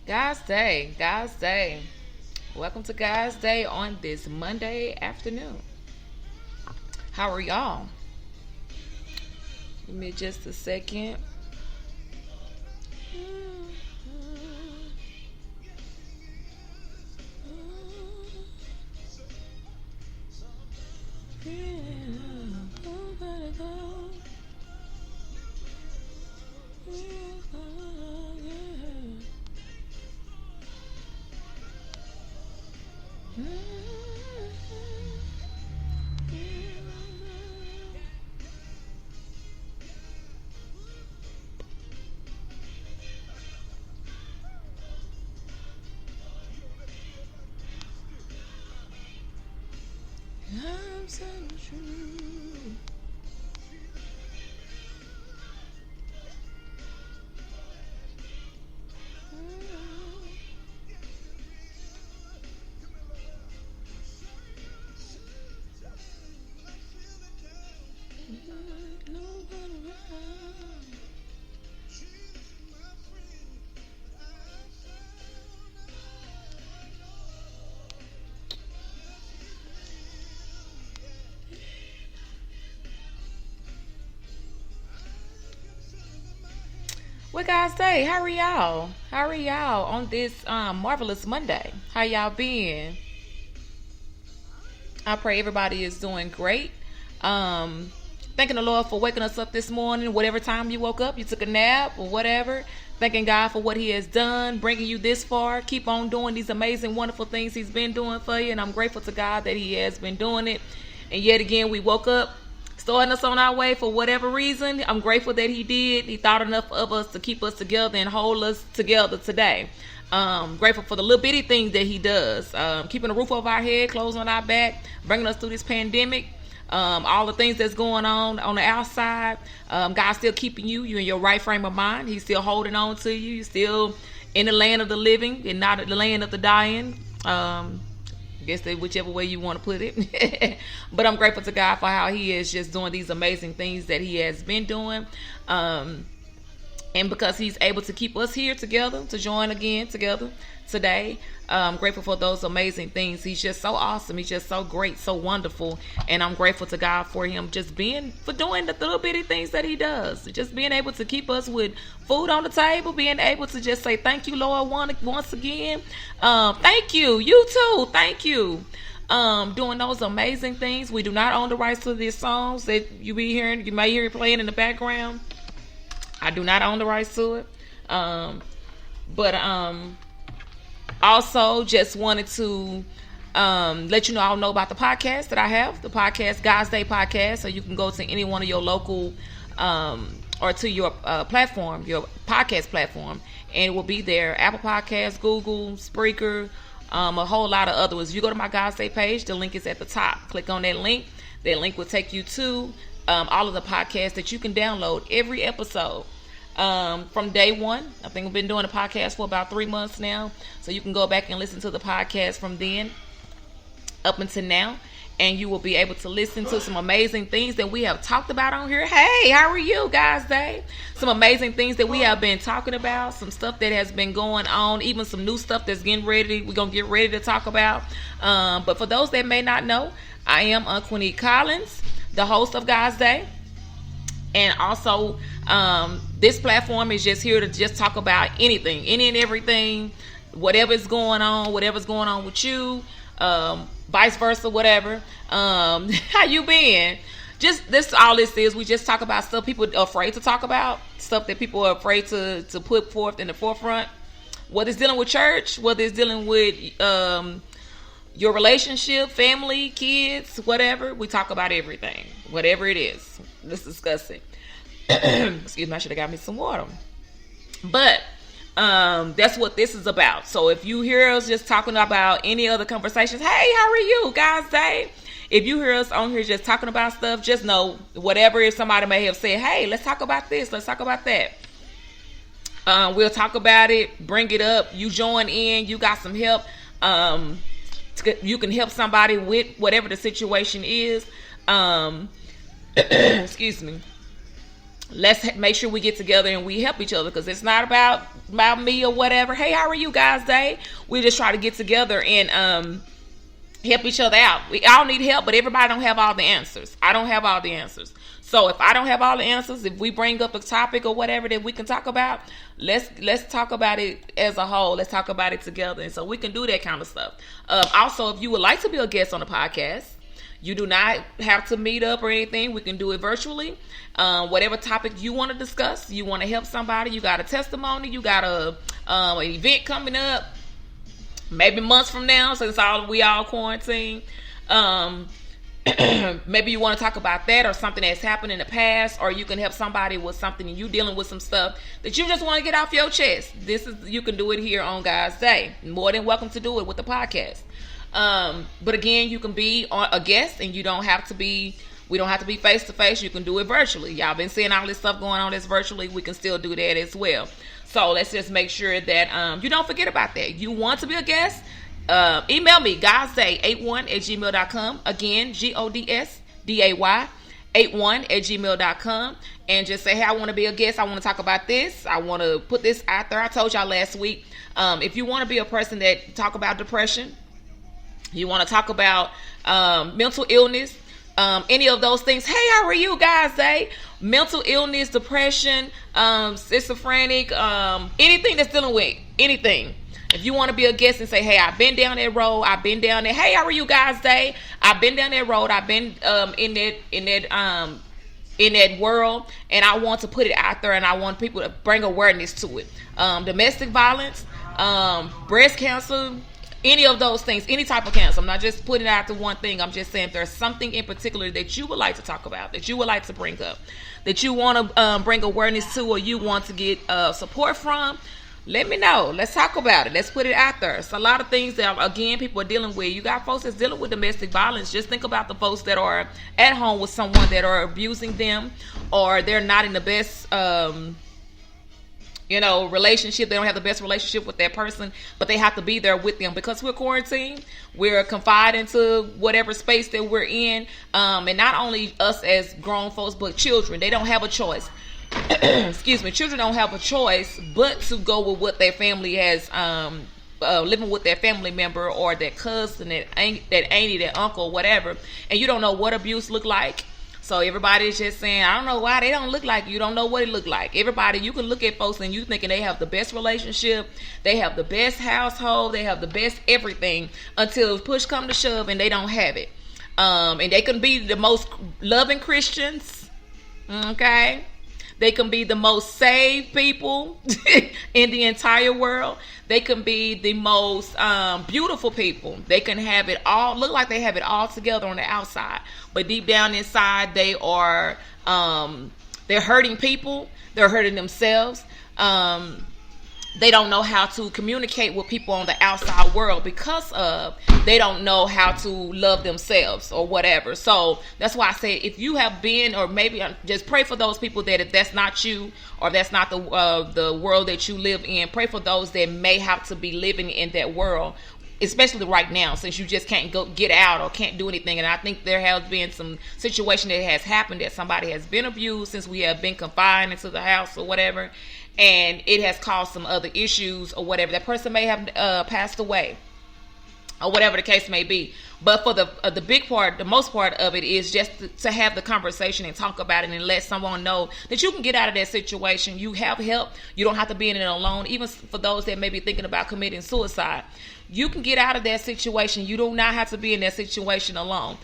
God's Day. God's Day. Welcome to God's Day on this Monday afternoon. How are y'all? Give me just a second. I'm so true. What guys say? How are y'all? How are y'all on this marvelous Monday? How y'all been? I pray everybody is doing great. Thanking the Lord for waking us up this morning. Whatever time you woke up, you took a nap or whatever. Thanking God for what He has done, bringing you this far. Keep on doing these amazing, wonderful things He's been doing for you, and I'm grateful to God that He has been doing it. And yet again, we woke up, starting us on our way for whatever reason. I'm grateful that He did. He thought enough of us to keep us together and hold us together today. Grateful for the little bitty things that He does. Keeping a roof over our head, clothes on our back, bringing us through this pandemic. All the things that's going on the outside. God's still keeping you in your right frame of mind. He's still holding on to you. You're still in the land of the living and not the land of the dying. Guess that whichever way you want to put it. But I'm grateful to God for how He is just doing these amazing things that He has been doing. And because He's able to keep us here together, to join again together today. I'm grateful for those amazing things. He's just so awesome. He's just so great, so wonderful. And I'm grateful to God for Him just for doing the little bitty things that He does. Just being able to keep us with food on the table, being able to just say, thank you, Lord, once again. Thank you. You too. Thank you. Doing those amazing things. We do not own the rights to these songs that you may hear it playing in the background. I do not own the rights to it. Also just wanted to let you know, I'll know about the podcast that I have, the podcast, God's Day podcast. So you can go to any one of your local or to your platform, your podcast platform, and it will be there. Apple Podcasts, Google, Spreaker, a whole lot of others. If you go to my God's Day page, the link is at the top. Click on that link. That link will take you to all of the podcasts that you can download every episode. From day one. I think we've been doing a podcast for about 3 months now. So you can go back and listen to the podcast from then up until now. And you will be able to listen to some amazing things that we have talked about on here. Hey, how are you guys today? Some amazing things that we have been talking about. Some stuff that has been going on. Even some new stuff that's getting ready. We're going to get ready to talk about. But for those that may not know, I am Aunqunic Collins, the host of God's Day. And also, this platform is just here to just talk about anything, any and everything, whatever's going on with you, vice versa, whatever. How you been? Just this, all this is, we just talk about stuff people are afraid to talk about, stuff that people are afraid to put forth in the forefront, whether it's dealing with church, whether it's dealing with your relationship, family, kids, whatever. We talk about everything, whatever it is. Let's discuss it. Excuse me, I should have got me some water. But that's what this is about. So if you hear us just talking about any other conversations, hey, how are you guys today? If you hear us on here just talking about stuff, just know whatever if somebody may have said, hey, let's talk about this, let's talk about that. We'll talk about it, bring it up. You join in, you got some help. You can help somebody with whatever the situation is. Excuse me. let's make sure we get together and we help each other, because it's not about me or whatever. Hey, how are you guys today? We just try to get together and help each other out. We all need help, but everybody don't have all the answers. I don't have all the answers. So if I don't have all the answers, if we bring up a topic or whatever that we can talk about, let's talk about it as a whole. Let's talk about it together. And so we can do that kind of stuff. Also, if you would like to be a guest on the podcast, you do not have to meet up or anything. We can do it virtually. Whatever topic you want to discuss, you want to help somebody, you got a testimony, you got an event coming up, maybe months from now, since we all quarantine. Maybe you want to talk about that or something that's happened in the past, or you can help somebody with something and you dealing with some stuff that you just want to get off your chest. You can do it here on God's Day. More than welcome to do it with the podcast. But again, you can be a guest, and we don't have to be face to face. You can do it virtually. Y'all been seeing all this stuff going on that's virtually. We can still do that as well. So let's just make sure that you don't forget about that. You want to be a guest? Email me, godsday81@gmail.com. Again, GODSDAY81@gmail.com, and just say, hey, I want to be a guest. I want to talk about this. I want to put this out there. I told y'all last week, if you want to be a person that talk about depression, you want to talk about mental illness, any of those things. Hey, how are you guys? Mental illness, depression, schizophrenic, anything that's dealing with anything. If you want to be a guest and say, hey, I've been down that road, I've been down there. Hey, how are you guys today? I've been down that road. I've been in that world, and I want to put it out there, and I want people to bring awareness to it. Domestic violence, breast cancer, any of those things, any type of cancer. I'm not just putting it out to one thing. I'm just saying if there's something in particular that you would like to talk about, that you would like to bring up, that you want to bring awareness to, or you want to get support from, let me know. Let's talk about it. Let's put it out there. It's a lot of things that, again, people are dealing with. You got folks that's dealing with domestic violence. Just think about the folks that are at home with someone that are abusing them, or they're not in the best relationship. They don't have the best relationship with that person, but they have to be there with them because we're quarantined. We're confined into whatever space that we're in. And not only us as grown folks, but children. They don't have a choice. Excuse me. Children don't have a choice but to go with what their family has, living with their family member or their cousin, that auntie, that uncle, whatever. And you don't know what abuse look like. So everybody's just saying, I don't know why they don't look like you. Don't know what it look like. Everybody, you can look at folks and you thinking they have the best relationship, they have the best household, they have the best everything, until push come to shove and they don't have it. And they can be the most loving Christians, okay? They can be the most saved people in the entire world. They can be the most beautiful people. They can have it all, look like they have it all together on the outside. But deep down inside, they are, they're hurting people. They're hurting themselves. They don't know how to communicate with people on the outside world because they don't know how to love themselves or whatever. So that's why I say, if you have been, or maybe just pray for those people that if that's not you, or that's not the world that you live in, pray for those that may have to be living in that world, especially right now, since you just can't get out or can't do anything. And I think there has been some situation that has happened that somebody has been abused since we have been confined into the house or whatever. And it has caused some other issues or whatever. That person may have passed away or whatever the case may be. But for the big part, the most part of it is just to have the conversation and talk about it and let someone know that you can get out of that situation. You have help. You don't have to be in it alone. Even for those that may be thinking about committing suicide, you can get out of that situation. You do not have to be in that situation alone.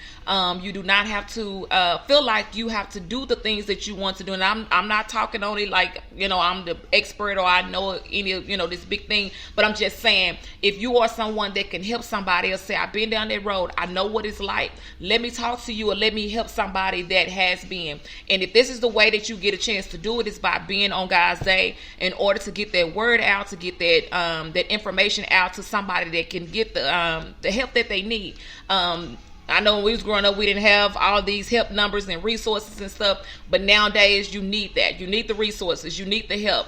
You do not have to feel like you have to do the things that you want to do. And I'm not talking only like, I'm the expert or I know any of, this big thing. But I'm just saying, if you are someone that can help somebody else, say, I've been down that road, I know what it's like. Let me talk to you, or let me help somebody that has been. And if this is the way that you get a chance to do it, is by being on God's Day, in order to get that word out, to get that information out to somebody that can get the help that they need. I know when we was growing up, we didn't have all these help numbers and resources and stuff, but nowadays you need that. You need the resources. You need the help.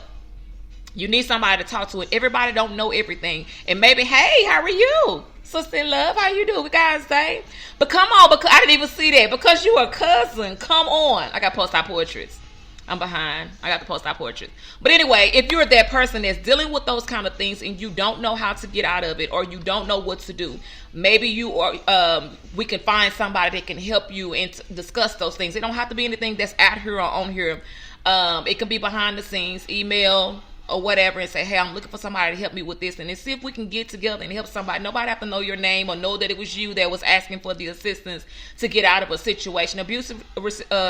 You need somebody to talk to. And everybody don't know everything. And maybe, hey, how are you? Sister in love, how you doing, guys? Day? But come on, because I didn't even see that. Because you a cousin, come on. I got post-op portraits. I'm behind. I got the post-op portrait. But anyway, if you're that person that's dealing with those kind of things and you don't know how to get out of it, or you don't know what to do, maybe we can find somebody that can help you and discuss those things. It don't have to be anything that's out here or on here. It can be behind the scenes, email or whatever, and say, hey, I'm looking for somebody to help me with this, and then see if we can get together and help somebody. Nobody have to know your name or know that it was you that was asking for the assistance to get out of a situation. Abusive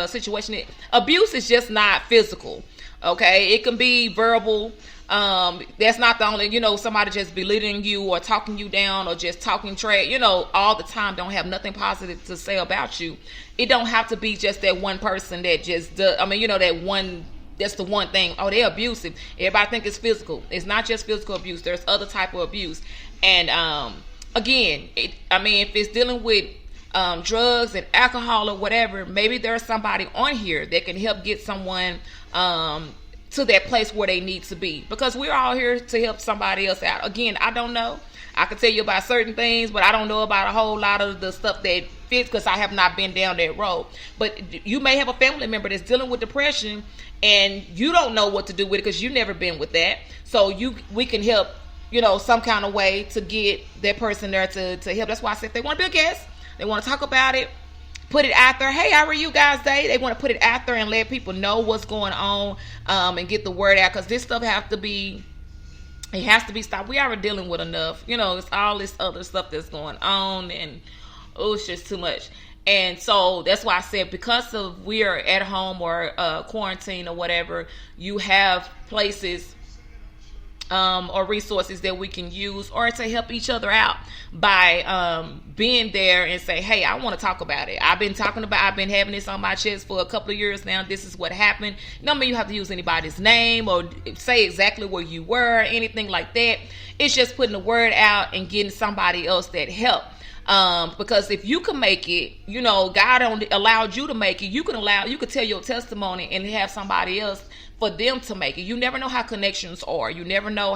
situation. Abuse is just not physical. Okay, it can be verbal. That's not the only, somebody just belittling you or talking you down or just talking trash, all the time, don't have nothing positive to say about you. It don't have to be just that one person that just does, that one. That's the one thing. Oh, they're abusive. Everybody think it's physical. It's not just physical abuse. There's other type of abuse. And again, if it's dealing with drugs and alcohol or whatever, maybe there's somebody on here that can help get someone to that place where they need to be. Because we're all here to help somebody else out. Again, I don't know. I can tell you about certain things, but I don't know about a whole lot of the stuff that fits because I have not been down that road. But you may have a family member that's dealing with depression and you don't know what to do with it because you've never been with that. So we can help, some kind of way to get that person there to help. That's why I said if they want to be a guest, they want to talk about it, put it out there. Hey, how are you guys today? They want to put it out there and let people know what's going on and get the word out because this stuff has to be stopped. We are dealing with enough. It's all this other stuff that's going on and it's just too much. And so that's why I said because of we are at home or quarantine or whatever, you have places or resources that we can use or to help each other out by being there and say, hey, I want to talk about it. I've been having this on my chest for a couple of years now. This is what happened. You have to use anybody's name or say exactly where you were, anything like that. It's just putting the word out and getting somebody else that help. Because if you can make it, God allowed you to make it. You could tell your testimony and have somebody else for them to make it. You never know how connections are. You never know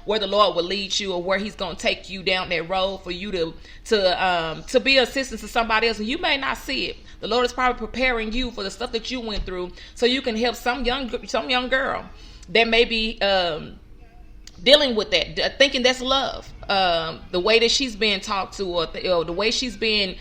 where the Lord will lead you or where He's going to take you down that road for you to be assistance to somebody else, and you may not see it. The Lord is probably preparing you for the stuff that you went through, so you can help some young girl that may be dealing with that, thinking that's love. The way that she's being talked to, or the way she's being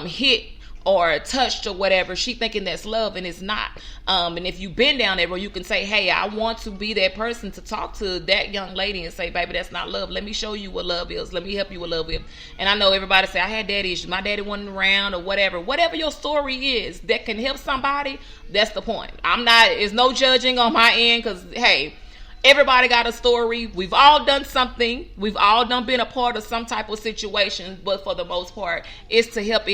hit or touched or whatever, she thinking that's love and it's not. And if you've been down there where you can say, hey, I want to be that person to talk to that young lady and say, baby, that's not love. Let me show you what love is. Let me help you with love is. And I know everybody say, I had daddy issues. My daddy wasn't around or whatever. Whatever your story is that can help somebody, that's the point. It's no judging on my end because, hey, everybody got a story. We've all done something. We've all been a part of some type of situation, but for the most part, it's to help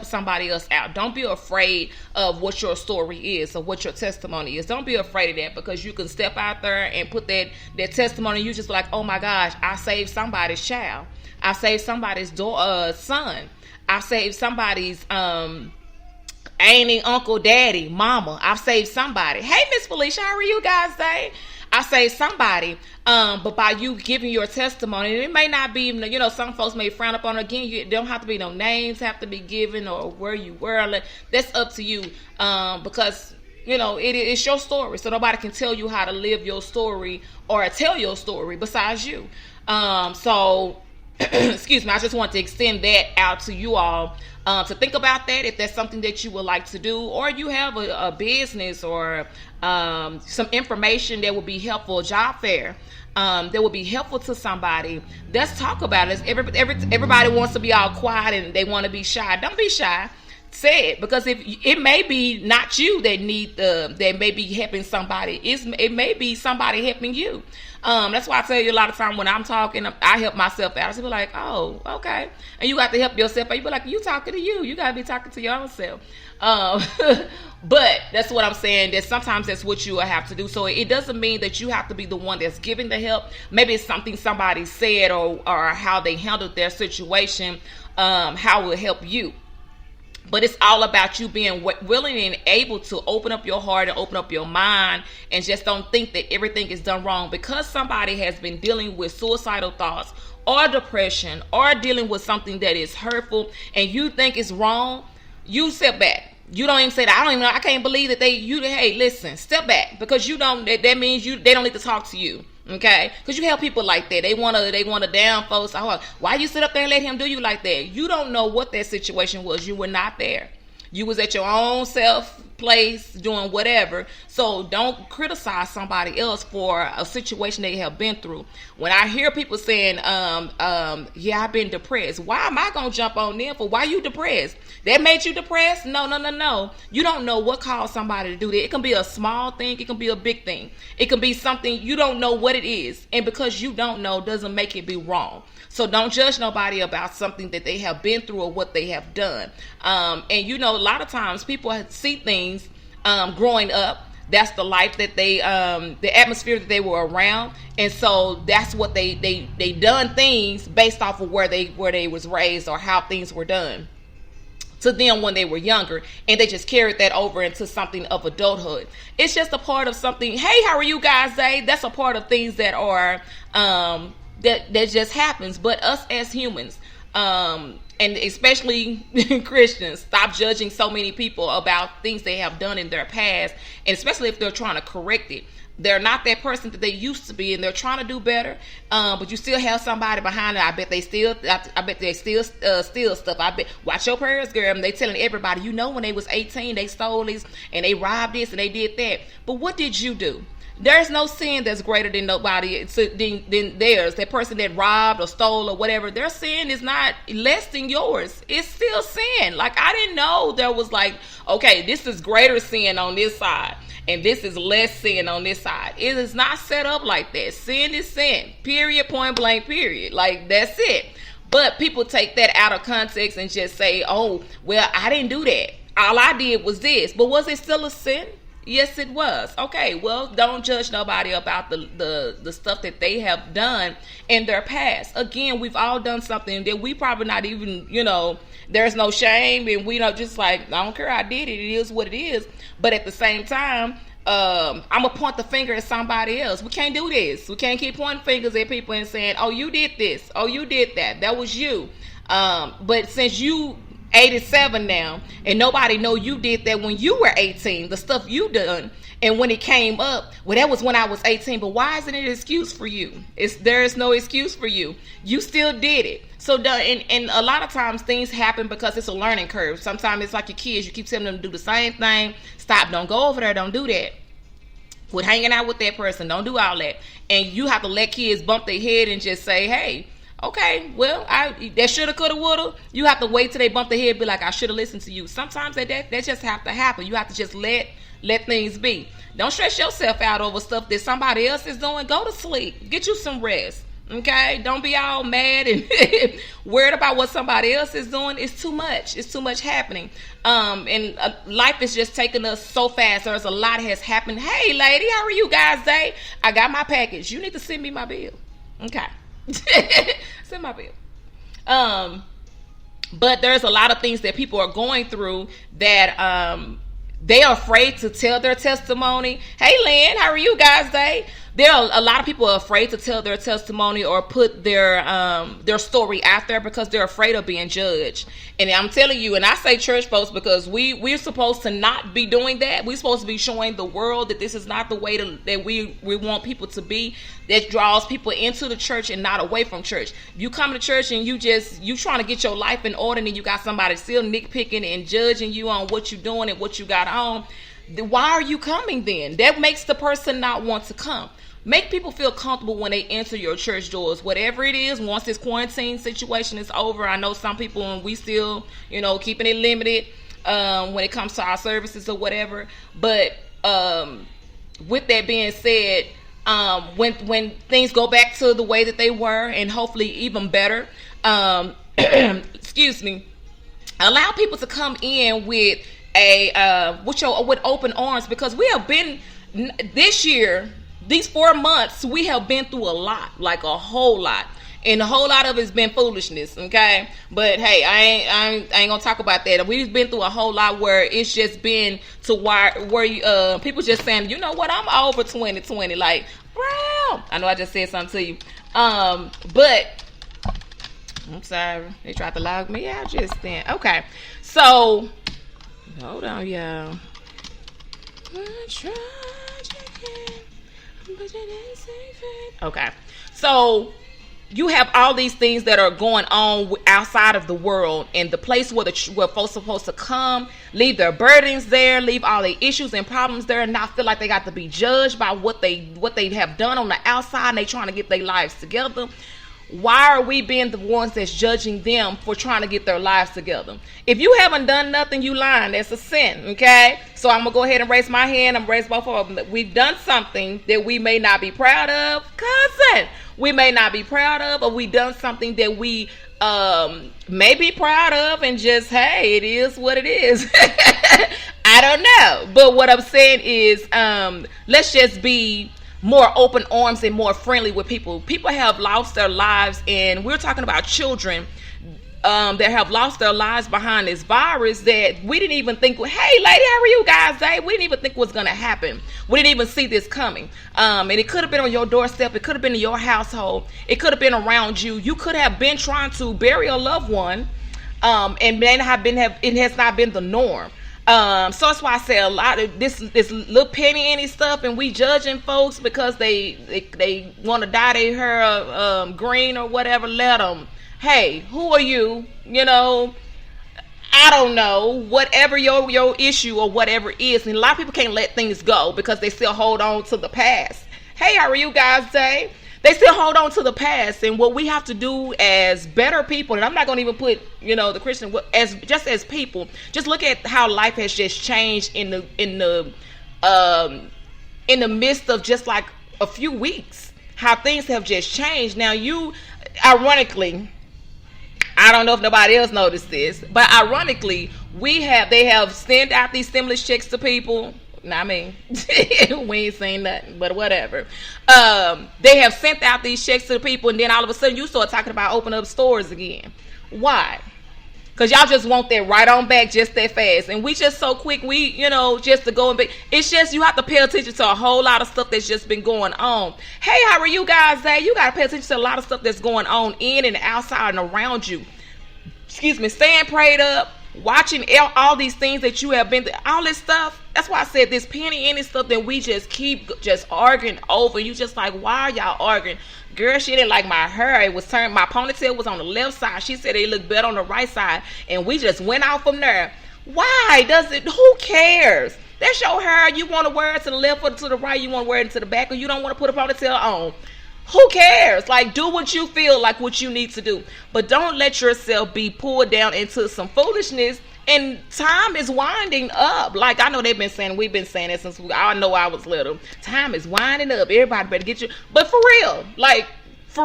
somebody else out. Don't be afraid of what your story is or what your testimony is. Don't be afraid of that because you can step out there and put that testimony. You just like, oh my gosh, I saved somebody's child. I saved somebody's son. I saved somebody's auntie, uncle, daddy, mama. I've saved somebody. Hey, Miss Felicia, how are you guys today? I say somebody, but by you giving your testimony, it may not be, some folks may frown upon it. Again, you don't have to be no names have to be given or where you were. That's up to you, because it's your story, so nobody can tell you how to live your story or tell your story besides you. So excuse me, I just want to extend that out to you all. To think about that if that's something that you would like to do, or you have a business or some information that would be helpful, a job fair that would be helpful to somebody. Let's talk about it. Everybody wants to be all quiet and they want to be shy. Don't be shy. Say it, because if it may be not you that may be helping somebody, it may be somebody helping you. That's why I tell you a lot of time when I'm talking, I help myself out. I just be like, oh, okay. And you got to help yourself out. You be like, you talking to you. You got to be talking to your own self. But that's what I'm saying, that sometimes that's what you will have to do. So it doesn't mean that you have to be the one that's giving the help. Maybe it's something somebody said or how they handled their situation, how it will help you. But it's all about you being willing and able to open up your heart and open up your mind, and just don't think that everything is done wrong. Because somebody has been dealing with suicidal thoughts or depression or dealing with something that is hurtful and you think it's wrong, you sit back. You don't even say that. I don't even know. I can't believe that hey, listen, step back, because you don't. That means they don't need to talk to you. Okay, because you help people like that. They wanna down folks. Why you sit up there and let him do you like that? You don't know what that situation was. You were not there. You was at your own self place doing whatever. So don't criticize somebody else for a situation they have been through. When I hear people saying, yeah, I've been depressed. Why am I gonna jump on them for why you depressed? That made you depressed? No. You don't know what caused somebody to do that. It can be a small thing. It can be a big thing. It can be something you don't know what it is. And because you don't know doesn't make it be wrong. So don't judge nobody about something that they have been through or what they have done. And a lot of times people see things growing up. That's the life that they, the atmosphere that they were around, and so that's what they done things based off of where they was raised or how things were done to them when they were younger, and they just carried that over into something of adulthood. It's just a part of something. Hey, how are you guys? That's a part of things that are that just happens. But us as humans, and especially Christians, stop judging so many people about things they have done in their past, and especially if they're trying to correct it. They're not that person that they used to be, and they're trying to do better. But you still have somebody behind it. I bet they steal stuff. I bet. Watch your prayers, girl. And they telling everybody, when they was 18, they stole this and they robbed this and they did that. But what did you do? There's no sin that's greater than nobody than theirs. That person that robbed or stole or whatever, their sin is not less than yours. It's still sin. Like, I didn't know there was okay, this is greater sin on this side and this is less sin on this side. It is not set up like that. Sin is sin. Period. Point blank. Period. Like, that's it. But people take that out of context and just say, oh, well, I didn't do that. All I did was this. But was it still a sin? Yes, it was. Okay, well, don't judge nobody about the stuff that they have done in their past. Again, we've all done something that we probably not even, there's no shame, and we don't just I don't care, I did it. It is what it is. But at the same time, I'm going to point the finger at somebody else. We can't do this. We can't keep pointing fingers at people and saying, oh, you did this. Oh, you did that. That was you. But since you 87 now, and nobody know you did that when you were 18, the stuff you done, and when it came up, well, that was when I was 18, but why isn't it an excuse for you? There is no excuse for you. You still did it. So, and a lot of times things happen because it's a learning curve. Sometimes it's like your kids, you keep telling them to do the same thing. Stop, don't go over there, don't do that. Quit hanging out with that person, don't do all that. And you have to let kids bump their head and just say, hey, okay, well, that shoulda, coulda, woulda. You have to wait till they bump their head and be like, I shoulda listened to you. Sometimes that just have to happen. You have to just let things be. Don't stress yourself out over stuff that somebody else is doing. Go to sleep. Get you some rest. Okay? Don't be all mad and worried about what somebody else is doing. It's too much. It's too much happening. And life is just taking us so fast. There's a lot has happened. Hey, lady, how are you guys today? I got my package. You need to send me my bill. Okay. Send my bill. But there's a lot of things that people are going through that they are afraid to tell their testimony. Hey, Lynn, how are you guys today? There are a lot of people are afraid to tell their testimony or put their story out there because they're afraid of being judged. And I'm telling you, and I say church folks because we're supposed to not be doing that. We're supposed to be showing the world that this is not the way that we want people to be. That draws people into the church and not away from church. You come to church and you trying to get your life in order, and you got somebody still nitpicking and judging you on what you're doing and what you got on. Why are you coming then? That makes the person not want to come. Make people feel comfortable when they enter your church doors, whatever it is. Once this quarantine situation is over, I know some people, and we still, keeping it limited when it comes to our services or whatever. But with that being said, when things go back to the way that they were, and hopefully even better, excuse me, allow people to come in with with open arms, because we have been this year. These 4 months, we have been through a lot, like a whole lot. And a whole lot of it's been foolishness, okay? But hey, I ain't gonna talk about that. We've been through a whole lot where it's just been to where people just saying, you know what, I'm over 2020. Like, bro, I know I just said something to you. But I'm sorry, they tried to log me out just then. Okay, so Hold on, y'all. Okay. So you have all these things that are going on outside of the world, and the place where where folks are supposed to come, leave their burdens there, leave all their issues and problems there, and not feel like they got to be judged by what they have done on the outside, and they trying to get their lives together. Why are we being the ones that's judging them for trying to get their lives together? If you haven't done nothing, you lying. That's a sin, okay? So I'm going to go ahead and raise my hand. I'm going to raise both of them. We've done something that we may not be proud of. Cousin, we may not be proud of, or we done something that we may be proud of, and just, hey, it is what it is. I don't know. But what I'm saying is, let's just be more open arms and more friendly with people. People have lost their lives, and we're talking about children that have lost their lives behind this virus that we didn't even think, hey lady, how are you guys today? We didn't even think was going to happen. We didn't even see this coming. And it could have been on your doorstep. It could have been in your household. It could have been around you. You could have been trying to bury a loved one, and may not have been, it has not been the norm. So that's why I say a lot of this little penny stuff, and we judging folks because they want to dye their hair green or whatever. Let them. Hey, who are you? You know, I don't know. Whatever your issue or whatever it is, and a lot of people can't let things go because they still hold on to the past. Hey, how are you guys today? They still hold on to the past, and what we have to do as better people, and I'm not going to even put, the Christian, as people, just look at how life has just changed in the midst of just like a few weeks, how things have just changed. Now, ironically, I don't know if nobody else noticed this, but ironically, they have sent out these stimulus checks to people. Not me. We ain't saying nothing, but whatever. They have sent out these checks to the people, and then all of a sudden you start talking about opening up stores again. Why? Because y'all just want that right on back just that fast. And we just so quick, just to go and be. It's just you have to pay attention to a whole lot of stuff that's just been going on. Hey, how are you guys today? You got to pay attention to a lot of stuff that's going on in and outside and around you. Excuse me, staying prayed up. Watching all these things that you have been through, all this stuff. That's why I said this penny stuff that we just keep just arguing over. You just like, why are y'all arguing? Girl, she didn't like my hair. It was turned. My ponytail was on the left side. She said it looked better on the right side, and we just went out from there. Why does it? Who cares? That's your hair. You want to wear it to the left or to the right. You want to wear it to the back, or you don't want to put a ponytail on. Who cares? Like, do what you feel like what you need to do. But don't let yourself be pulled down into some foolishness. And time is winding up. Like, I know we've been saying it since I know I was little. Time is winding up. Everybody better get you. But for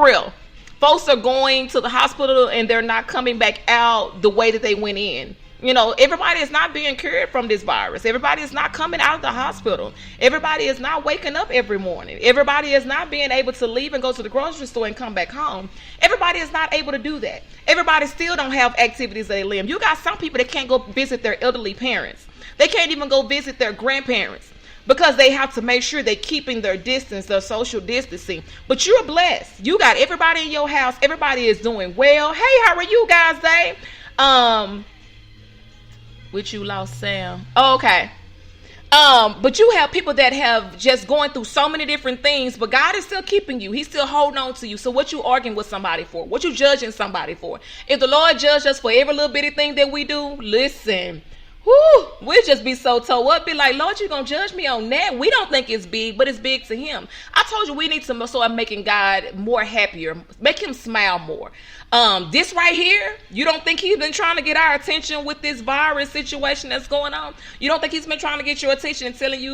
real, folks are going to the hospital and they're not coming back out the way that they went in. Everybody is not being cured from this virus. Everybody is not coming out of the hospital. Everybody is not waking up every morning. Everybody is not being able to leave and go to the grocery store and come back home. Everybody is not able to do that. Everybody still don't have activities they live. You got some people that can't go visit their elderly parents. They can't even go visit their grandparents because they have to make sure they're keeping their distance, their social distancing. But you're blessed. You got everybody in your house. Everybody is doing well. Hey, how are you guys today? Which you lost Sam. Oh, okay. But you have people that have just going through so many different things, but God is still keeping you. He's still holding on to you. So what you arguing with somebody for? What you judging somebody for? If the Lord judged us for every little bitty thing that we do, listen, we'll just be so toe up. Be like, Lord, you gonna judge me on that? We don't think it's big, but it's big to him. I told you we need to start making God more happier, make him smile more. This right here, you don't think he's been trying to get our attention with this virus situation that's going on? You don't think he's been trying to get your attention and telling you,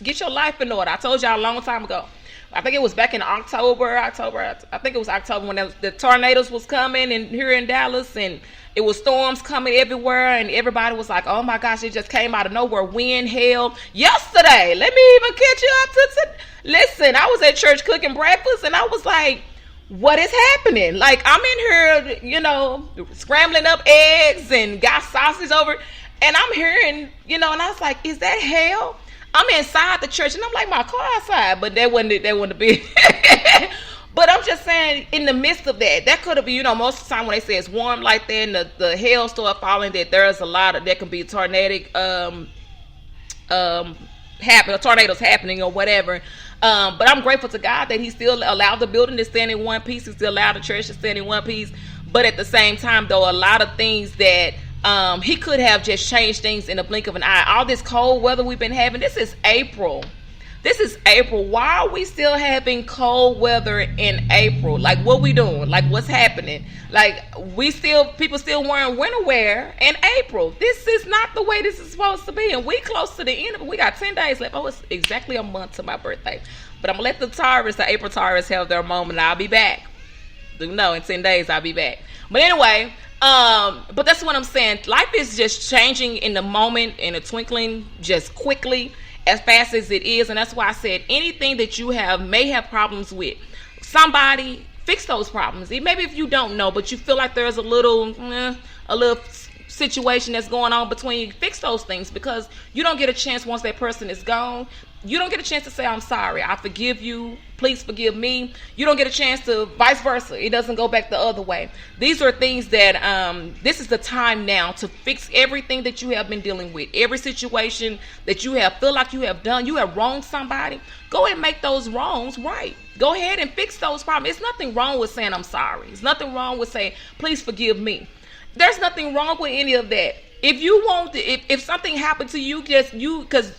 get your life in order? I told y'all a long time ago. I think it was back in October. I think it was October when the tornadoes was coming and here in Dallas, and it was storms coming everywhere, and everybody was like, oh my gosh, it just came out of nowhere. Wind, hail. Yesterday, let me even catch you up to listen, I was at church cooking breakfast, and I was like, what is happening? Like, I'm in here, scrambling up eggs and got sausage over, and I'm hearing, and I was like, is that hail? I'm inside the church, and I'm like, my car outside, but that wasn't big. But I'm just saying, in the midst of that could have been, most of the time when they say it's warm like that and the hail start falling, that there's a lot of, there can be tornadic, tornadoes happening or whatever. But I'm grateful to God that he still allowed the building to stand in one piece. He still allowed the church to stand in one piece. But at the same time, though, a lot of things that he could have just changed things in a blink of an eye. All this cold weather we've been having, this is April. Why are we still having cold weather in April? Like, what we doing? Like, what's happening? Like, people still wearing winter wear in April. This is not the way this is supposed to be. And we close to the end of it. We got 10 days left. Oh, it's exactly a month to my birthday. But I'm going to let the April Taurists have their moment. I'll be back. In 10 days, I'll be back. But anyway, but that's what I'm saying. Life is just changing in the moment, in a twinkling, just quickly, as fast as it is. And that's why I said anything that you may have problems with, somebody fix those problems. Maybe if you don't know, but you feel like there's a little situation that's going on between you, fix those things, because you don't get a chance once that person is gone. You don't get a chance to say, I'm sorry, I forgive you, please forgive me. You don't get a chance to vice versa. It doesn't go back the other way. These are things that this is the time now to fix everything that you have been dealing with. Every situation that you feel like you have done, you have wronged somebody, go ahead and make those wrongs right. Go ahead and fix those problems. It's nothing wrong with saying I'm sorry. There's nothing wrong with saying, please forgive me. There's nothing wrong with any of that. If you want to, if something happened to you, because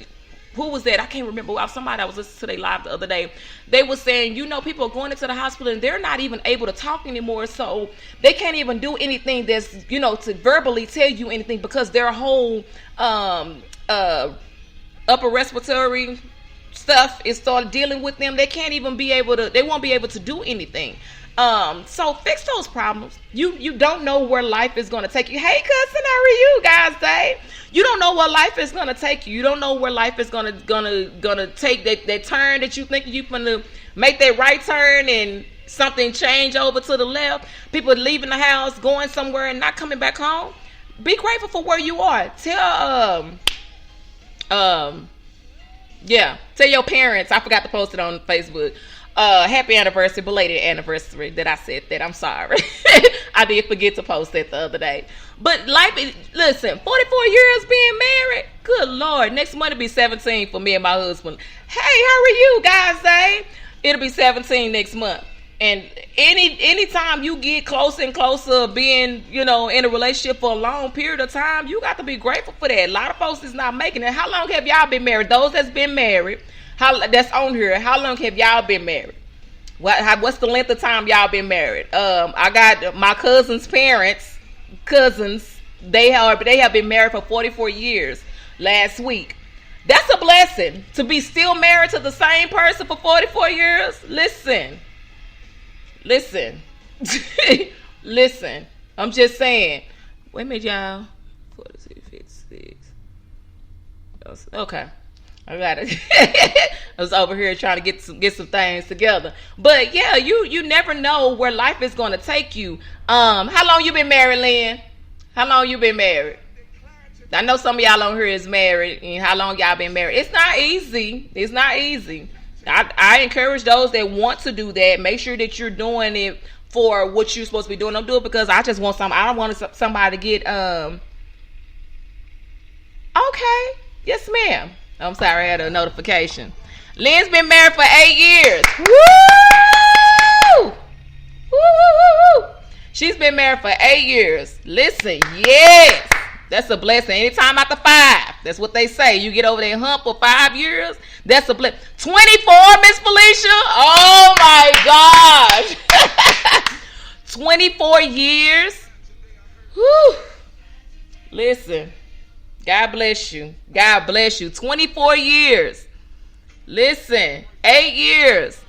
who was that? I can't remember. Somebody I was listening to their live the other day. They were saying, people are going into the hospital and they're not even able to talk anymore. So they can't even do anything that's, to verbally tell you anything, because their whole upper respiratory stuff is started dealing with them. They won't be able to do anything. So fix those problems. You don't know where life is going to take you. Hey, cousin, how are you guys today? You don't know where life is going to take you. You don't know where life is going to take that turn that you think you're going to make that right turn and something change over to the left. People leaving the house, going somewhere and not coming back home. Be grateful for where you are. Tell your parents. I forgot to post it on Facebook. Happy anniversary, belated anniversary that I said that. I'm sorry. I did forget to post that the other day. But listen, 44 years being married, good Lord. Next month will be 17 for me and my husband. Hey, how are you guys? It'll be 17 next month. And anytime you get closer and closer being, in a relationship for a long period of time, you got to be grateful for that. A lot of folks is not making it. How long have y'all been married? Those that's been married, that's on here, how long have y'all been married? What's the length of time y'all been married? I got my cousin's cousins, they have been married for 44 years last week. That's a blessing to be still married to the same person for 44 years. Listen. Listen. I'm just saying. Wait a minute, y'all. 46, 56. Okay. I got it. I was over here trying to get some things together. But yeah, you never know where life is going to take you. How long you been married, Lynn? How long you been married? I know some of y'all on here is married. And how long y'all been married? It's not easy. I encourage those that want to do that. Make sure that you're doing it for what you're supposed to be doing. Don't do it because I just want something. I don't want somebody to get okay. Yes, ma'am. I'm sorry, I had a notification. Lynn's been married for 8 years. Woo! Woo, woo, woo, woo. She's been married for 8 years. Listen, yes. That's a blessing. Anytime after 5. That's what they say. You get over that hump for 5 years. That's a blessing. 24, Miss Felicia. Oh my gosh. 24 years. Whew. Listen. God bless you. God bless you. 24 years. Listen. 8 years.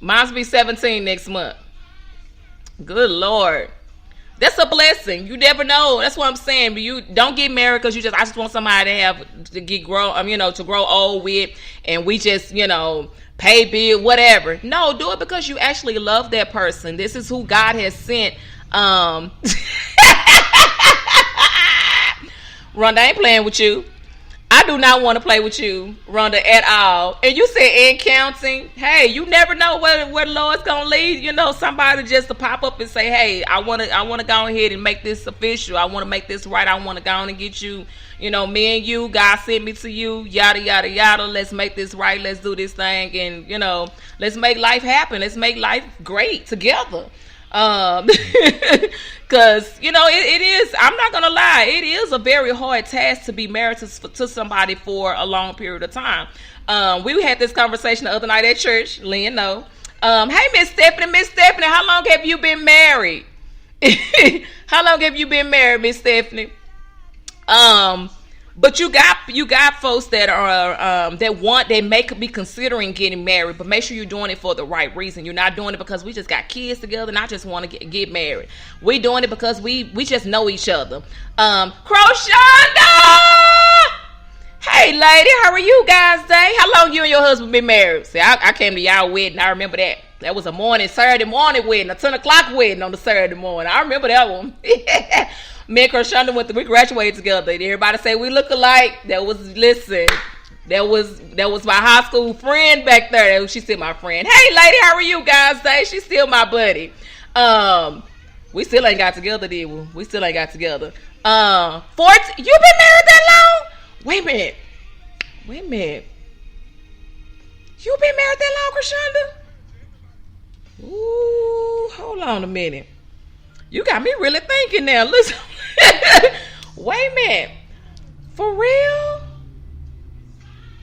Mine's be 17 next month. Good Lord. That's a blessing. You never know. That's what I'm saying. But you don't get married because I just want somebody to grow old with, and we just, pay bill, whatever. No, do it because you actually love that person. This is who God has sent. Rhonda, I ain't playing with you. I I do not want to play with you, Rhonda, at all. And you said and counting. Hey, you never know where the Lord's gonna lead. You know, somebody just to pop up and say, hey, I wanna go ahead and make this official. I wanna make this right. I wanna go on and get you. You know, me and you, God sent me to you, yada, yada, yada. Let's make this right. Let's do this thing. And, you know, let's make life happen. Let's make life great together. Because, you know, it is, I'm not going to lie, it is a very hard task to be married to somebody for a long period of time. We had this conversation the other night at church. Lynn, no. Hey, Miss Stephanie, how long have you been married? How long have you been married, Miss Stephanie? But you got folks that are that may be considering getting married, but make sure you're doing it for the right reason. You're not doing it because we just got kids together and I just want to get married. We doing it because we just know each other. Croshonda! Hey lady, how are you guys today? How long you and your husband been married? See, I came to y'all wedding. I remember that. That was a Saturday morning wedding, a 10 o'clock wedding on the Saturday morning. I remember that one. Me and Croshonda we graduated together. Everybody say we look alike. That was my high school friend back there. She's still my friend. Hey lady, how are you guys today? She's still my buddy. We still ain't got together, did we? We still ain't got together. 14. You been married that long? Wait a minute. You been married that long, Croshonda? Ooh, hold on a minute. You got me really thinking now. Listen. Wait a minute. For real?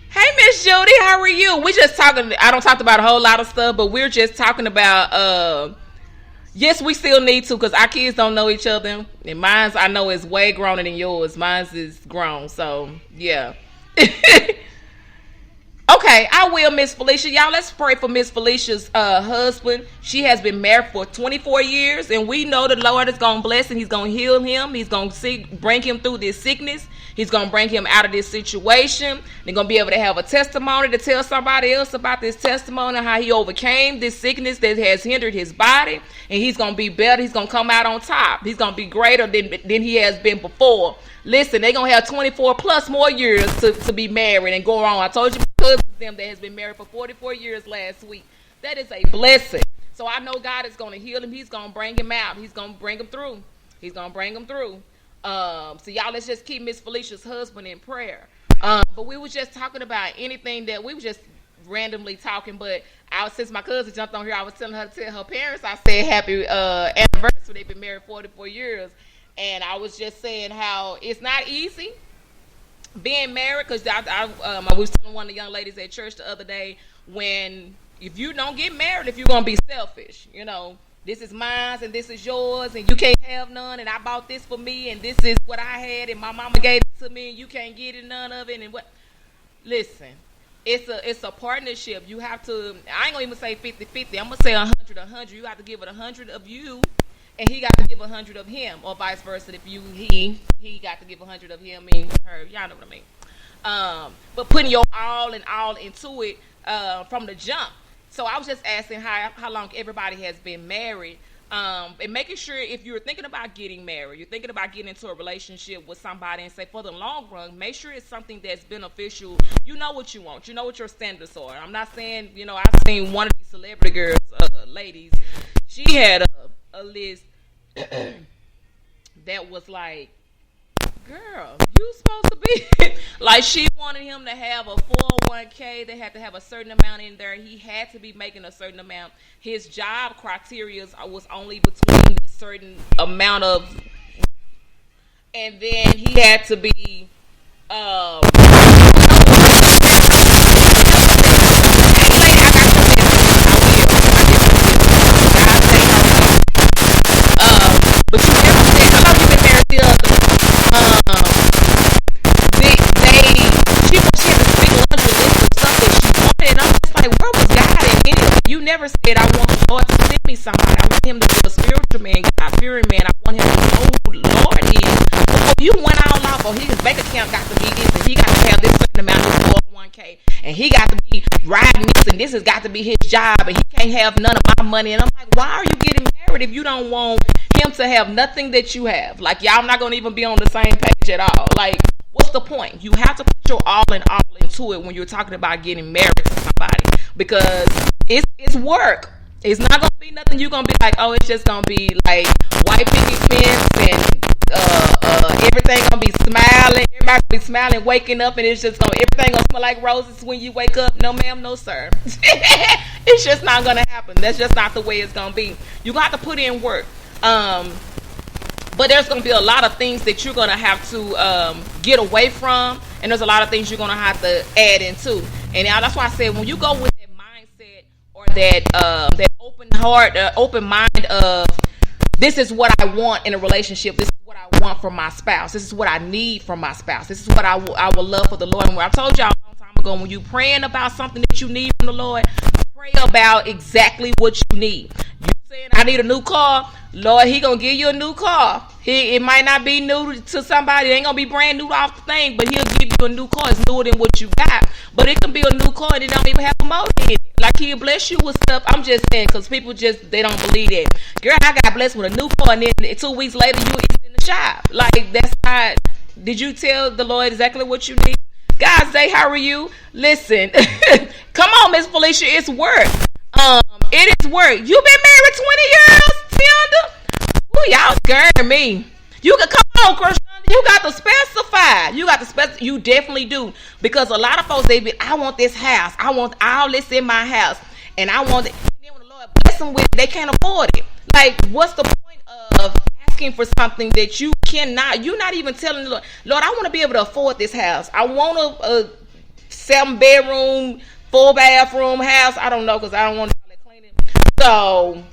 Hey, Miss Judy, how are you? We just talking. I don't talk about a whole lot of stuff, but we're just talking about. Yes, we still need to because our kids don't know each other, and mine's I know is way growner than yours. Mine's is grown, so yeah. Okay, I will, Miss Felicia. Y'all, let's pray for Miss Felicia's husband. She has been married for 24 years, and we know the Lord is going to bless him. He's going to heal him. He's going to bring him through this sickness. He's going to bring him out of this situation. They're going to be able to have a testimony to tell somebody else about this testimony, how he overcame this sickness that has hindered his body, and he's going to be better. He's going to come out on top. He's going to be greater than he has been before. Listen, they're going to have 24 plus more years to be married and go on. I told you my cousins them that has been married for 44 years last week. That is a blessing. So I know God is going to heal him. He's going to bring him out. He's going to bring him through. So y'all, let's just keep Miss Felicia's husband in prayer. But we were just talking about anything that we were just randomly talking. But since my cousin jumped on here, I was telling her to tell her parents, I said happy anniversary. They've been married 44 years. And I was just saying how it's not easy being married, because I was telling one of the young ladies at church the other day, if you don't get married, if you're going to be selfish, you know, this is mine and this is yours and you can't have none, and I bought this for me and this is what I had and my mama gave it to me and you can't get it, none of it, and what? Listen, it's a partnership. You have to, I ain't going to even say 50-50. I'm going to say 100-100. You have to give it 100 of you, and he got to give 100 of him, or vice versa. If he got to give 100 of him and her, y'all know what I mean. But putting your all into it from the jump. So I was just asking how long everybody has been married, and making sure if you're thinking about getting married, you're thinking about getting into a relationship with somebody, and say for the long run, make sure it's something that's beneficial. You know what you want. You know what your standards are. I'm not saying, you know, I've seen one of these celebrity girls, ladies, she had a list that was like, girl, you supposed to be like, she wanted him to have a 401k. They had to have a certain amount in there. He had to be making a certain amount. His job criteria was only between a certain amount of, and then he had to be but you never said how long you been married the other. She had this big laundry list of stuff that she wanted, and I'm just like, where was God in any of it? You never said, I want the Lord to send me somebody. I want him to be a spiritual man, God-fearing man. I want him to know who the Lord is. Before you went all off, his bank account got to be this, and he got to have this certain amount of 401k, and he got to be riding this, and this has got to be his job, and he can't have none of my money. And I'm like, why are you getting married if you don't want him him to have nothing that you have. Like, y'all not going to even be on the same page at all. Like, what's the point? You have to put your all into it when you're talking about getting married to somebody, because it's work. It's not going to be nothing you're going to be like, oh, it's just going to be like white picket fence and everything going to be smiling. Everybody going to be smiling, waking up, and it's just everything going to smell like roses when you wake up. No, ma'am, no, sir. It's just not going to happen. That's just not the way it's going to be. You're going to have to put in work. But there's going to be a lot of things that you're going to have to get away from, and there's a lot of things you're going to have to add into. And now that's why I said, when you go with that mindset or that open heart, open mind of, this is what I want in a relationship, this is what I want from my spouse, this is what I need from my spouse, this is what I will love for the Lord. And I told y'all a long time ago, when you praying about something that you need from the Lord, pray about exactly what you need. You saying, I need a new car, Lord, he gonna give you a new car. It might not be new to somebody, it ain't gonna be brand new off the thing, but he'll give you a new car. It's newer than what you got, but it can be a new car and it don't even have a motor in it. Like, he'll bless you with stuff. I'm just saying, because people they don't believe that. Girl, I got blessed with a new car, and then 2 weeks later you in the shop. Like, that's not. Did you tell the Lord exactly what you need? God say, how are you? Listen, come on, Miss Felicia, it's work. It is work. You been married 20 years, Tianda? Ooh, y'all scaring me. You can come on, Christian. You got to specify. You definitely do, because a lot of folks, I want this house. I want all this in my house, and I want it. And then when the Lord bless them with it, they can't afford it. Like, what's the point of asking for something that you cannot? You're not even telling the Lord, I want to be able to afford this house. I want a 7-bedroom, 4-bathroom house. I don't know, because I don't want to clean it. So,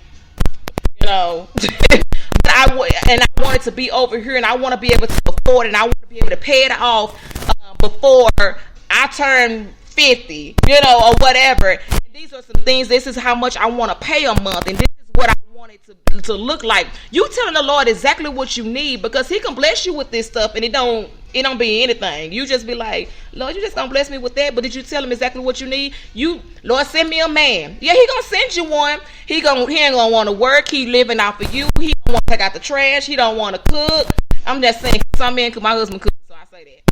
you know. I want it to be over here, and I want to be able to afford it, and I want to be able to pay it off before I turn 50, or whatever. And these are some things. This is how much I want to pay a month, and this is what I want it to look like. You telling the Lord exactly what you need, because he can bless you with this stuff, and it don't be anything. You just be like, Lord, you just gonna bless me with that, but did you tell him exactly what you need? Lord, send me a man. Yeah, he gonna send you one. He ain't gonna want to work. He living off of you. He don't want to take out the trash. He don't want to cook. I'm just saying, some men, my husband cooks, so I say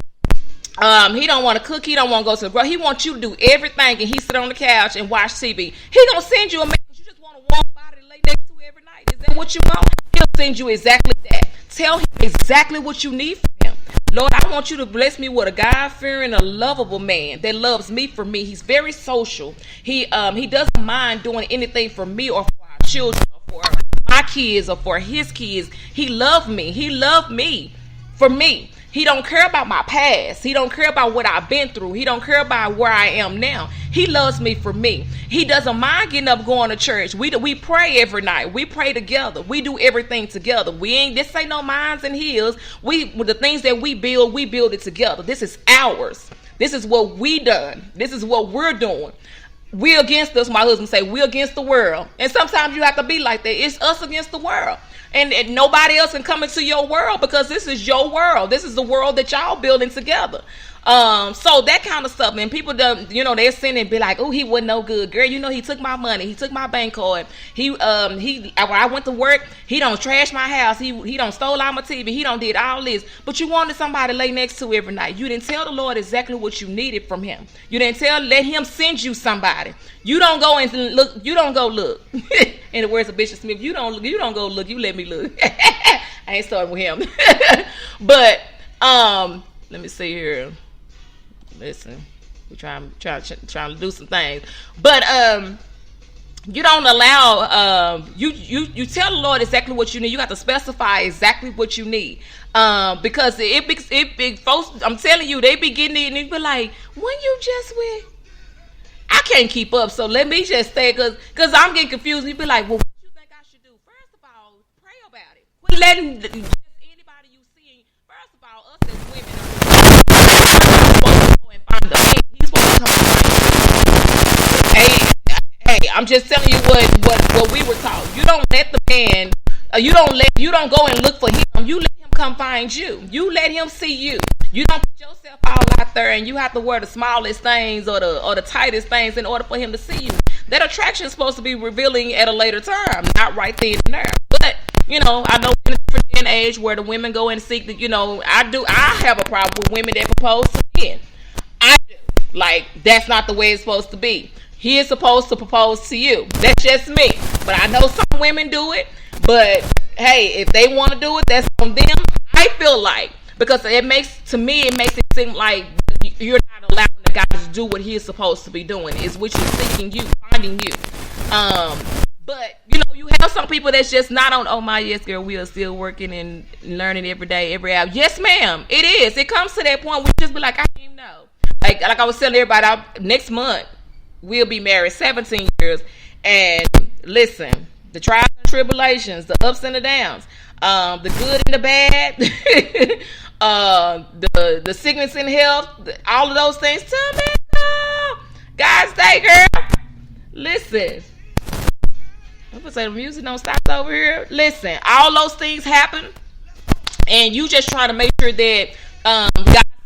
that. He don't want to cook. He don't want to go to the grocery. He wants you to do everything, and he sit on the couch and watch TV. He gonna send you a man, because you just want a warm body to lay next to every night. Is that what you want? He'll send you exactly that. Tell him exactly what you need from him. Lord, I want you to bless me with a God-fearing, a lovable man that loves me for me. He's very social. He doesn't mind doing anything for me or for our children or for my kids or for his kids. He loved me. He loved me for me. He don't care about my past. He don't care about what I've been through. He don't care about where I am now. He loves me for me. He doesn't mind getting up, going to church. We pray every night. We pray together. We do everything together. This ain't no minds and hills. The things that we build it together. This is ours. This is what we done. This is what we're doing. We against us. My husband say, we against the world. And sometimes you have to be like that. It's us against the world. And nobody else can come into your world, because this is your world. This is the world that y'all building together. So that kind of stuff, and people they're sitting and be like, oh, he wasn't no good, girl. He took my money, he took my bank card. When I went to work, he don't trash my house. He don't stole all my TV. He don't did all this. But you wanted somebody to lay next to every night. You didn't tell the Lord exactly what you needed from him. You didn't let him send you somebody. You don't go and look. You don't go look. In the words of Bishop Smith, you don't go look. You let me look. I ain't starting with him. But let me see here. Listen, we're trying to do some things, but you don't allow you tell the Lord exactly what you need. You got to specify exactly what you need, because it folks, I'm telling you, they be getting it and they be like, when you just with, I can't keep up, so let me just stay, because I'm getting confused. You be like, well, what you think I should do? First of all, pray about it. Quit letting just anybody you see. First of all, us as women are supposed to go and find the man. He's supposed to come and hey, I'm just telling you what we were taught. You don't let the man. You don't go and look for him. You let him come find you. You let him see you. You don't put yourself all out there, and you have to wear the smallest things or the tightest things in order for him to see you. That attraction is supposed to be revealing at a later time, not right then and there. But I know in a different day and age where the women go and seek the, I have a problem with women that propose to men. I do. Like, that's not the way it's supposed to be. He is supposed to propose to you. That's just me. But I know some women do it. But hey, if they want to do it, that's on them. I feel like, because it makes it seem like you're not allowing the guy to do what he is supposed to be doing, is which is seeking you, finding you. But you have some people that's just not on. Oh my, yes, girl, we are still working and learning every day, every hour. Yes, ma'am, it is. It comes to that point where you just be like, I didn't even know. Like I was telling everybody, next month we'll be married 17 years, and listen, the trials and tribulations, the ups and the downs, the good and the bad, the sickness and health, all of those things. Tell me, God's day, girl. Listen, I'm gonna say the music don't stop over here. Listen, all those things happen, and you just try to make sure that God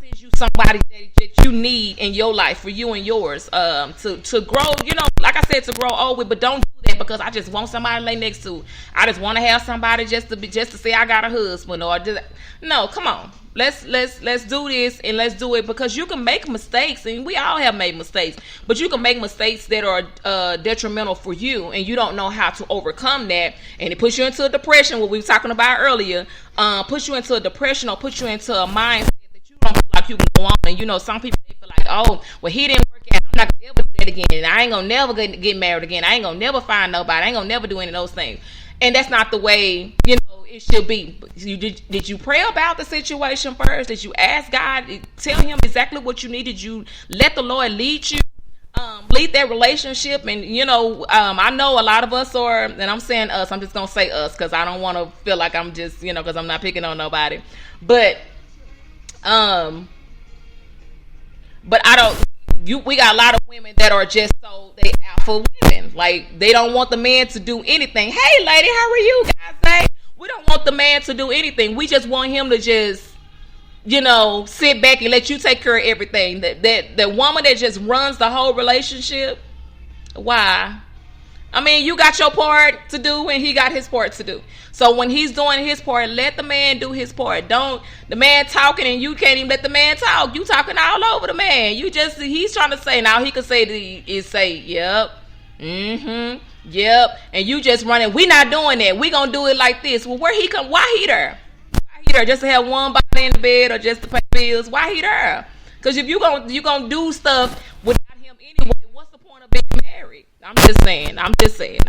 sends you somebody that you need in your life for you and yours, to grow. Like I said, to grow old with. But don't do that because I just want somebody to lay next to. I just want to have somebody just to say I got a husband, or just, no. Come on, let's do this, and let's do it, because you can make mistakes, and we all have made mistakes. But you can make mistakes that are detrimental for you, and you don't know how to overcome that, and it puts you into a depression. What we were talking about earlier, puts you into a depression, or puts you into a mindset that you don't feel like you can go on. And some people, they feel like, oh, well, he didn't work out, I'm not gonna ever do that again, and I ain't gonna never get married again. I ain't gonna never find nobody. I ain't gonna never do any of those things. And that's not the way it should be. Did you pray about the situation first? Did you ask God, tell him exactly what you need? Did you let the Lord lead you, lead that relationship? And I know a lot of us are, and I'm saying us, I'm just gonna say us because I don't want to feel like I'm just because I'm not picking on nobody, but I don't. We got a lot of women that are just so they alpha women. Like, they don't want the man to do anything. Hey, lady, how are you guys? We don't want the man to do anything. We just want him to just, sit back and let you take care of everything. That woman that just runs the whole relationship. Why? I mean, you got your part to do and he got his part to do. So when he's doing his part, let the man do his part. Don't the man talking and you can't even let the man talk. You talking all over the man. He's trying to say, now he could say yep, yep, and you just running. We not doing that. We gonna do it like this. Well, where he come? Why he there? Why he there? Just to have one body in the bed or just to pay bills? Why he there? Because if you gonna do stuff without him anyway, what's the point of being married? I'm just saying. I was just saying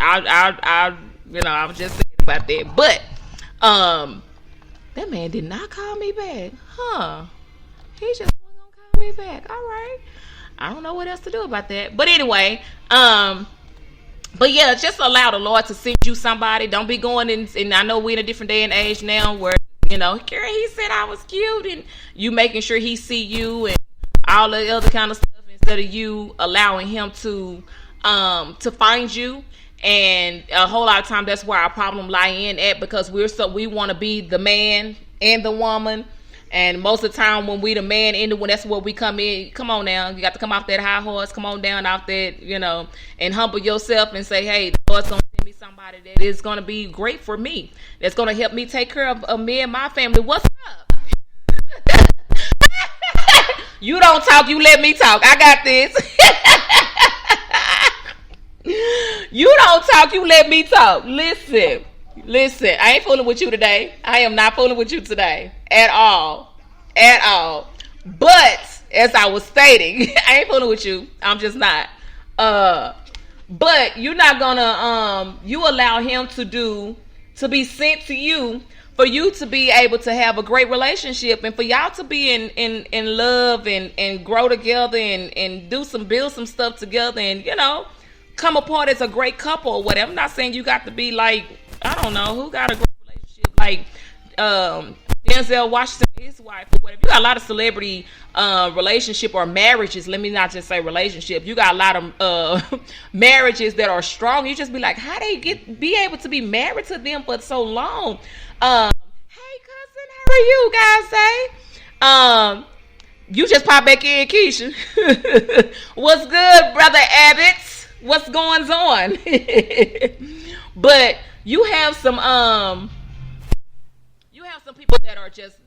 about that. But that man did not call me back, huh? He just wasn't gonna call me back. All right. I don't know what else to do about that. But anyway, but yeah, just allow the Lord to send you somebody. Don't be going in, and I know we're in a different day and age now where, girl, he said I was cute, and you making sure he see you and all the other kind of stuff, instead of you allowing him to find you. And a whole lot of time, that's where our problem lie in at, because we want to be the man and the woman. And most of the time when we the man and the woman, that's where we come in. Come on now. You got to come off that high horse. Come on down off that, and humble yourself and say, hey, the Lord's going to send me somebody that is going to be great for me. That's going to help me take care of me and my family. What's up? You don't talk. You let me talk. I got this. You don't talk. You let me talk. Listen. I ain't fooling with you today. I am not fooling with you today at all. But as I was stating, I ain't fooling with you. I'm just not. But you're not gonna you allow him to be sent to you for you to be able to have a great relationship, and for y'all to be in love and grow together and build some stuff together, and come apart as a great couple or whatever. I'm not saying you got to be like, I don't know who got a great relationship like Denzel Washington and his wife or whatever. You got a lot of celebrity relationship or marriages. Let me not just say relationship. You got a lot of marriages that are strong. You just be like, how they be able to be married to them for so long? Hey cousin, how are you guys? You just pop back in, Keisha. What's good, brother Abbott? What's going on? But you have some some people that are just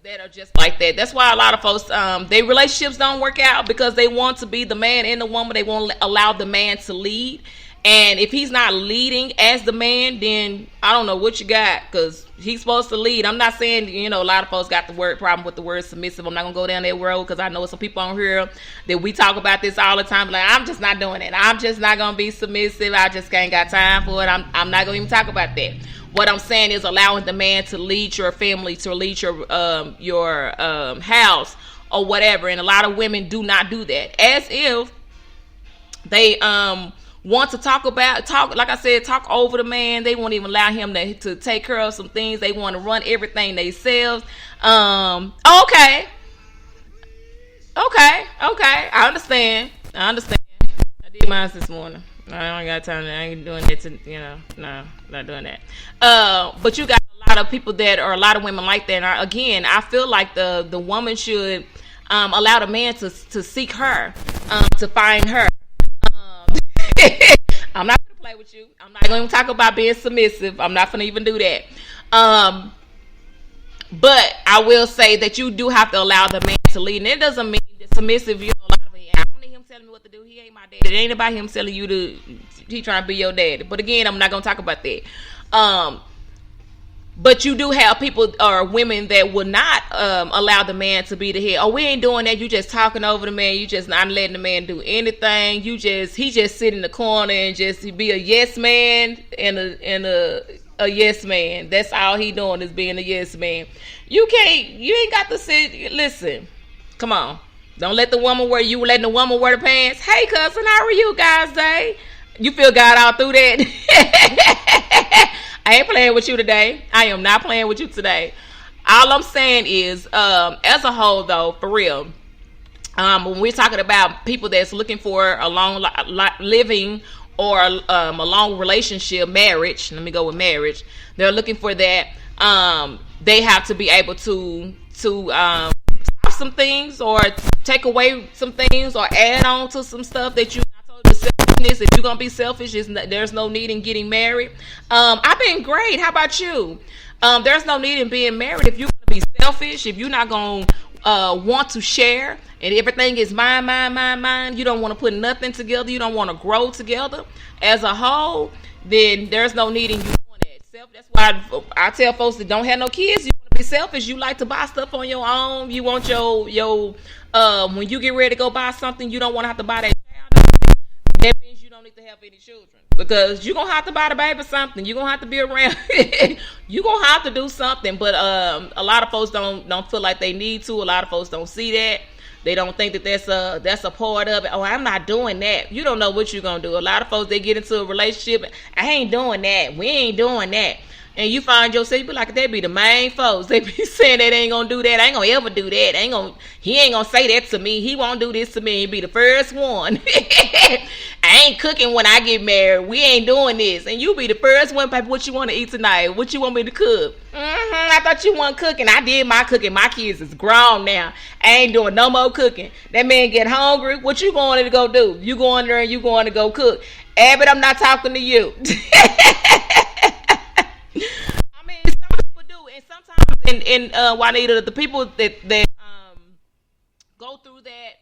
like that. That's why a lot of folks, their relationships don't work out because they want to be the man and the woman. They won't allow the man to lead. And if he's not leading as the man, then I don't know what you got, because he's supposed to lead. I'm not saying, a lot of folks got the problem with the word submissive. I'm not going to go down that road, because I know some people on here that we talk about this all the time. Like, I'm just not doing it. I'm just not going to be submissive. I just ain't got time for it. I'm not going to even talk about that. What I'm saying is allowing the man to lead your family, to lead your house or whatever. And a lot of women do not do that, as if they want to talk, like I said, talk over the man. They won't even allow him to take care of some things. They want to run everything themselves. Okay. I understand. I did mine this morning. I don't got time. I ain't doing that. No, not doing that. But you got a lot of people that are a lot of women like that. And again, I feel like the woman should allow the man to seek her, to find her. I'm not going to play with you. I'm not going to talk about being submissive. I'm not going to even do that. But I will say that you do have to allow the man to lead. And it doesn't mean that submissive, a lot of it. I don't need him telling me what to do. He ain't my daddy. It ain't about him telling you he trying to be your daddy. But again, I'm not going to talk about that. But you do have people or women that will not allow the man to be the head. Oh, we ain't doing that. You just talking over the man. You just not letting the man do anything. He just sit in the corner and just be a yes man and a yes man. That's all he doing is being a yes man. You ain't got to sit. Listen, come on. Don't let the woman wear. You letting the woman wear the pants. Hey, cousin, how are you guys today? You feel God all through that? I ain't playing with you today. I am not playing with you today. All I'm saying is, as a whole, though, for real, when we're talking about people that's looking for a long living or a long relationship, marriage, let me go with marriage, they're looking for that. They have to be able to stop some things or take away some things or add on to some stuff that you selfishness. If you're gonna be selfish, there's no need in getting married. I've been great. How about you? There's no need in being married if you're gonna be selfish. If you're not gonna want to share and everything is mine, you don't want to put nothing together, you don't want to grow together as a whole, then there's no need in you doing that. That's why I tell folks that don't have no kids, you want to be selfish. You like to buy stuff on your own. You want your when you get ready to go buy something, you don't want to have to buy that. That means you don't need to have any children, because you're going to have to buy the baby something. You're going to have to be around. You're going to have to do something. But a lot of folks don't feel like they need to. A lot of folks don't see that. They don't think that that's a part of it. Oh, I'm not doing that. You don't know what you're going to do. A lot of folks, they get into a relationship. I ain't doing that. We ain't doing that. And you find yourself, you be like, they be the main folks. They be saying they ain't gonna do that. I ain't gonna ever do that. He ain't gonna say that to me. He won't do this to me. He be the first one. I ain't cooking when I get married. We ain't doing this. And you be the first one, baby, what you want to eat tonight? What you want me to cook? I thought you weren't cooking. I did my cooking. My kids is grown now. I ain't doing no more cooking. That man get hungry. What you going to go do? You going there and you going to go cook. Abbott, I'm not talking to you. I mean, some people do, and sometimes in Juanita, the people that go through that,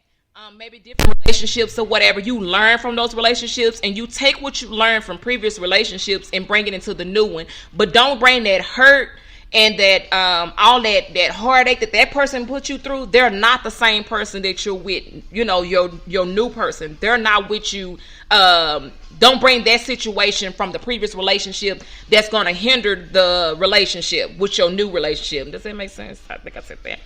maybe different relationships or whatever, you learn from those relationships, and you take what you learned from previous relationships and bring it into the new one. But don't bring that hurt and that all that heartache that person put you through. They're not the same person that you're with. Your new person. They're not with you. Don't bring that situation from the previous relationship that's going to hinder the relationship with your new relationship. Does that make sense? I think I said that.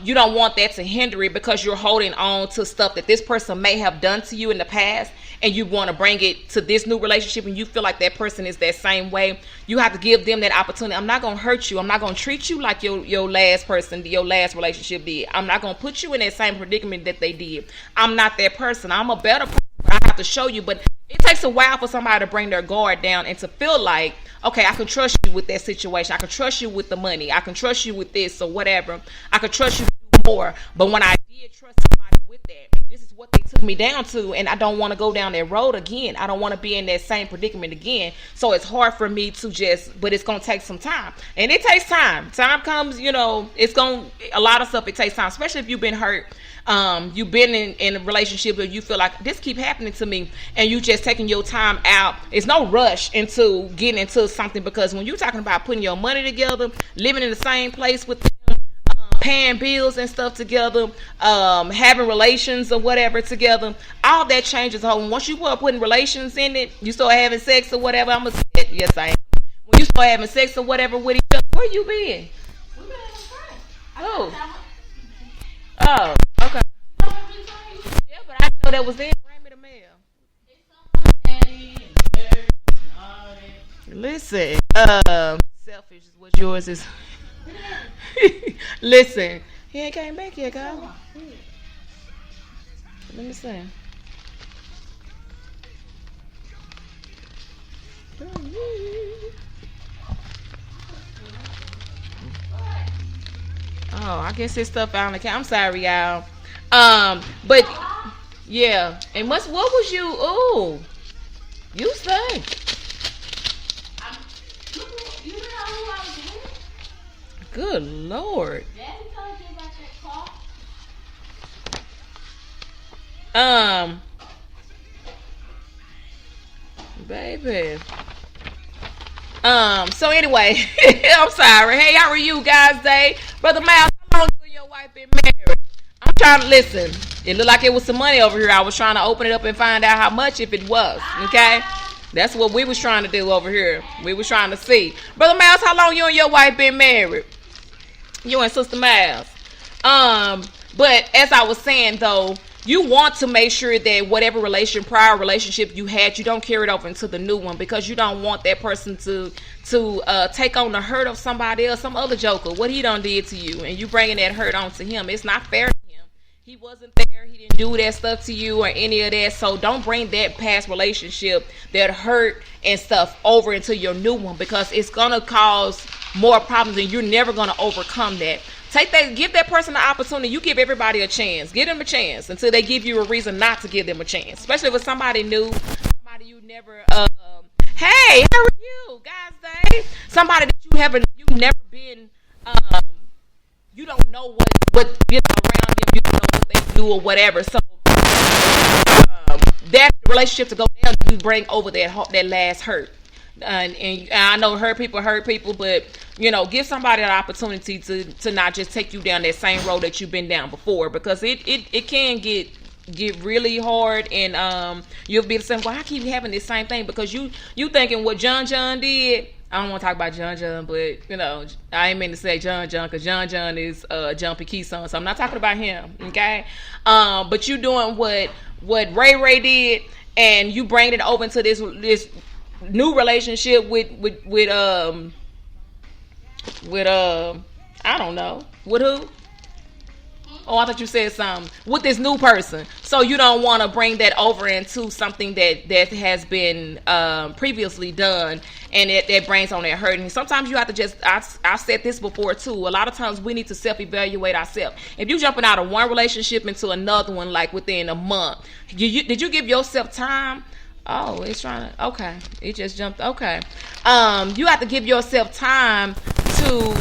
You don't want that to hinder it, because you're holding on to stuff that this person may have done to you in the past, and you want to bring it to this new relationship, and you feel like that person is that same way. You have to give them that opportunity. I'm not going to hurt you. I'm not going to treat you like your last person, your last relationship did. I'm not going to put you in that same predicament that they did. I'm not that person. I'm a better person. I have to show you, but it takes a while for somebody to bring their guard down and to feel like, okay, I can trust you with that situation. I can trust you with the money. I can trust you with this or whatever. I can trust you to do more. But when I did trust somebody with that. This is what they took me down to, and I don't want to go down that road again. I don't want to be in that same predicament again. So it's hard for me to but it's going to take some time. And it takes time. Time comes, a lot of stuff, it takes time, especially if you've been hurt. You've been in a relationship where you feel like this keep happening to me, and you just taking your time out. It's no rush into getting into something, because when you're talking about putting your money together, living in the same place with them, paying bills and stuff together, having relations or whatever together, all that changes. Once you start putting relations in it, you start having sex or whatever. I'm gonna say, yes, I am. When you start having sex or whatever with each other, where you been? We been having fun. Oh, okay. Yeah, but I didn't know that was there. Bring me the mail. Listen, selfish is what yours is. Listen, he ain't came back yet, guys. Let me see. Oh, I guess his stuff out on the camera. I'm sorry, y'all. But yeah, and what was you? Oh, you say? You know who I was with? Good Lord. Daddy told you about that car? Baby. So anyway, I'm sorry. Hey, how are you guys today? Brother Miles, how long you and your wife been married? I'm trying to listen. It looked like it was some money over here. I was trying to open it up and find out how much, if it was. Okay? That's what we was trying to do over here. We was trying to see. Brother Miles, how long you and your wife been married? You and Sister Miles. But as I was saying though, you want to make sure that whatever prior relationship you had, you don't carry it over into the new one, because you don't want that person to take on the hurt of somebody else, some other joker, what he done did to you, and you bringing that hurt onto him. It's not fair to him. He wasn't there. He didn't do that stuff to you or any of that. So don't bring that past relationship, that hurt and stuff, over into your new one, because it's going to cause more problems and you're never going to overcome that. Give that person the opportunity. You give everybody a chance. Give them a chance until they give you a reason not to give them a chance. Especially if it's somebody new, somebody you never, hey, how are you guys today? Somebody that you've never been, you don't know what around them, you don't know what they do or whatever. So that relationship to go down, you bring over that last hurt. And I know hurt people, but give somebody an opportunity to not just take you down that same road that you've been down before, because it can get really hard, and you'll be saying, well, I keep having this same thing, because you thinking what John did. I don't want to talk about John, but I ain't mean to say John, because John is Jumpy Key's son, so I'm not talking about him, okay? But you doing what Ray did, and you bring it over into this new relationship with I don't know, with who? Oh, I thought you said something. With this new person. So you don't want to bring that over into something that has been previously done, and that brings on that hurt. And sometimes you have to just, I've said this before too, a lot of times we need to self-evaluate ourselves. If you're jumping out of one relationship into another one, like within a month, did you give yourself time? Oh, it's trying to, okay. It just jumped, okay. You have to give yourself time to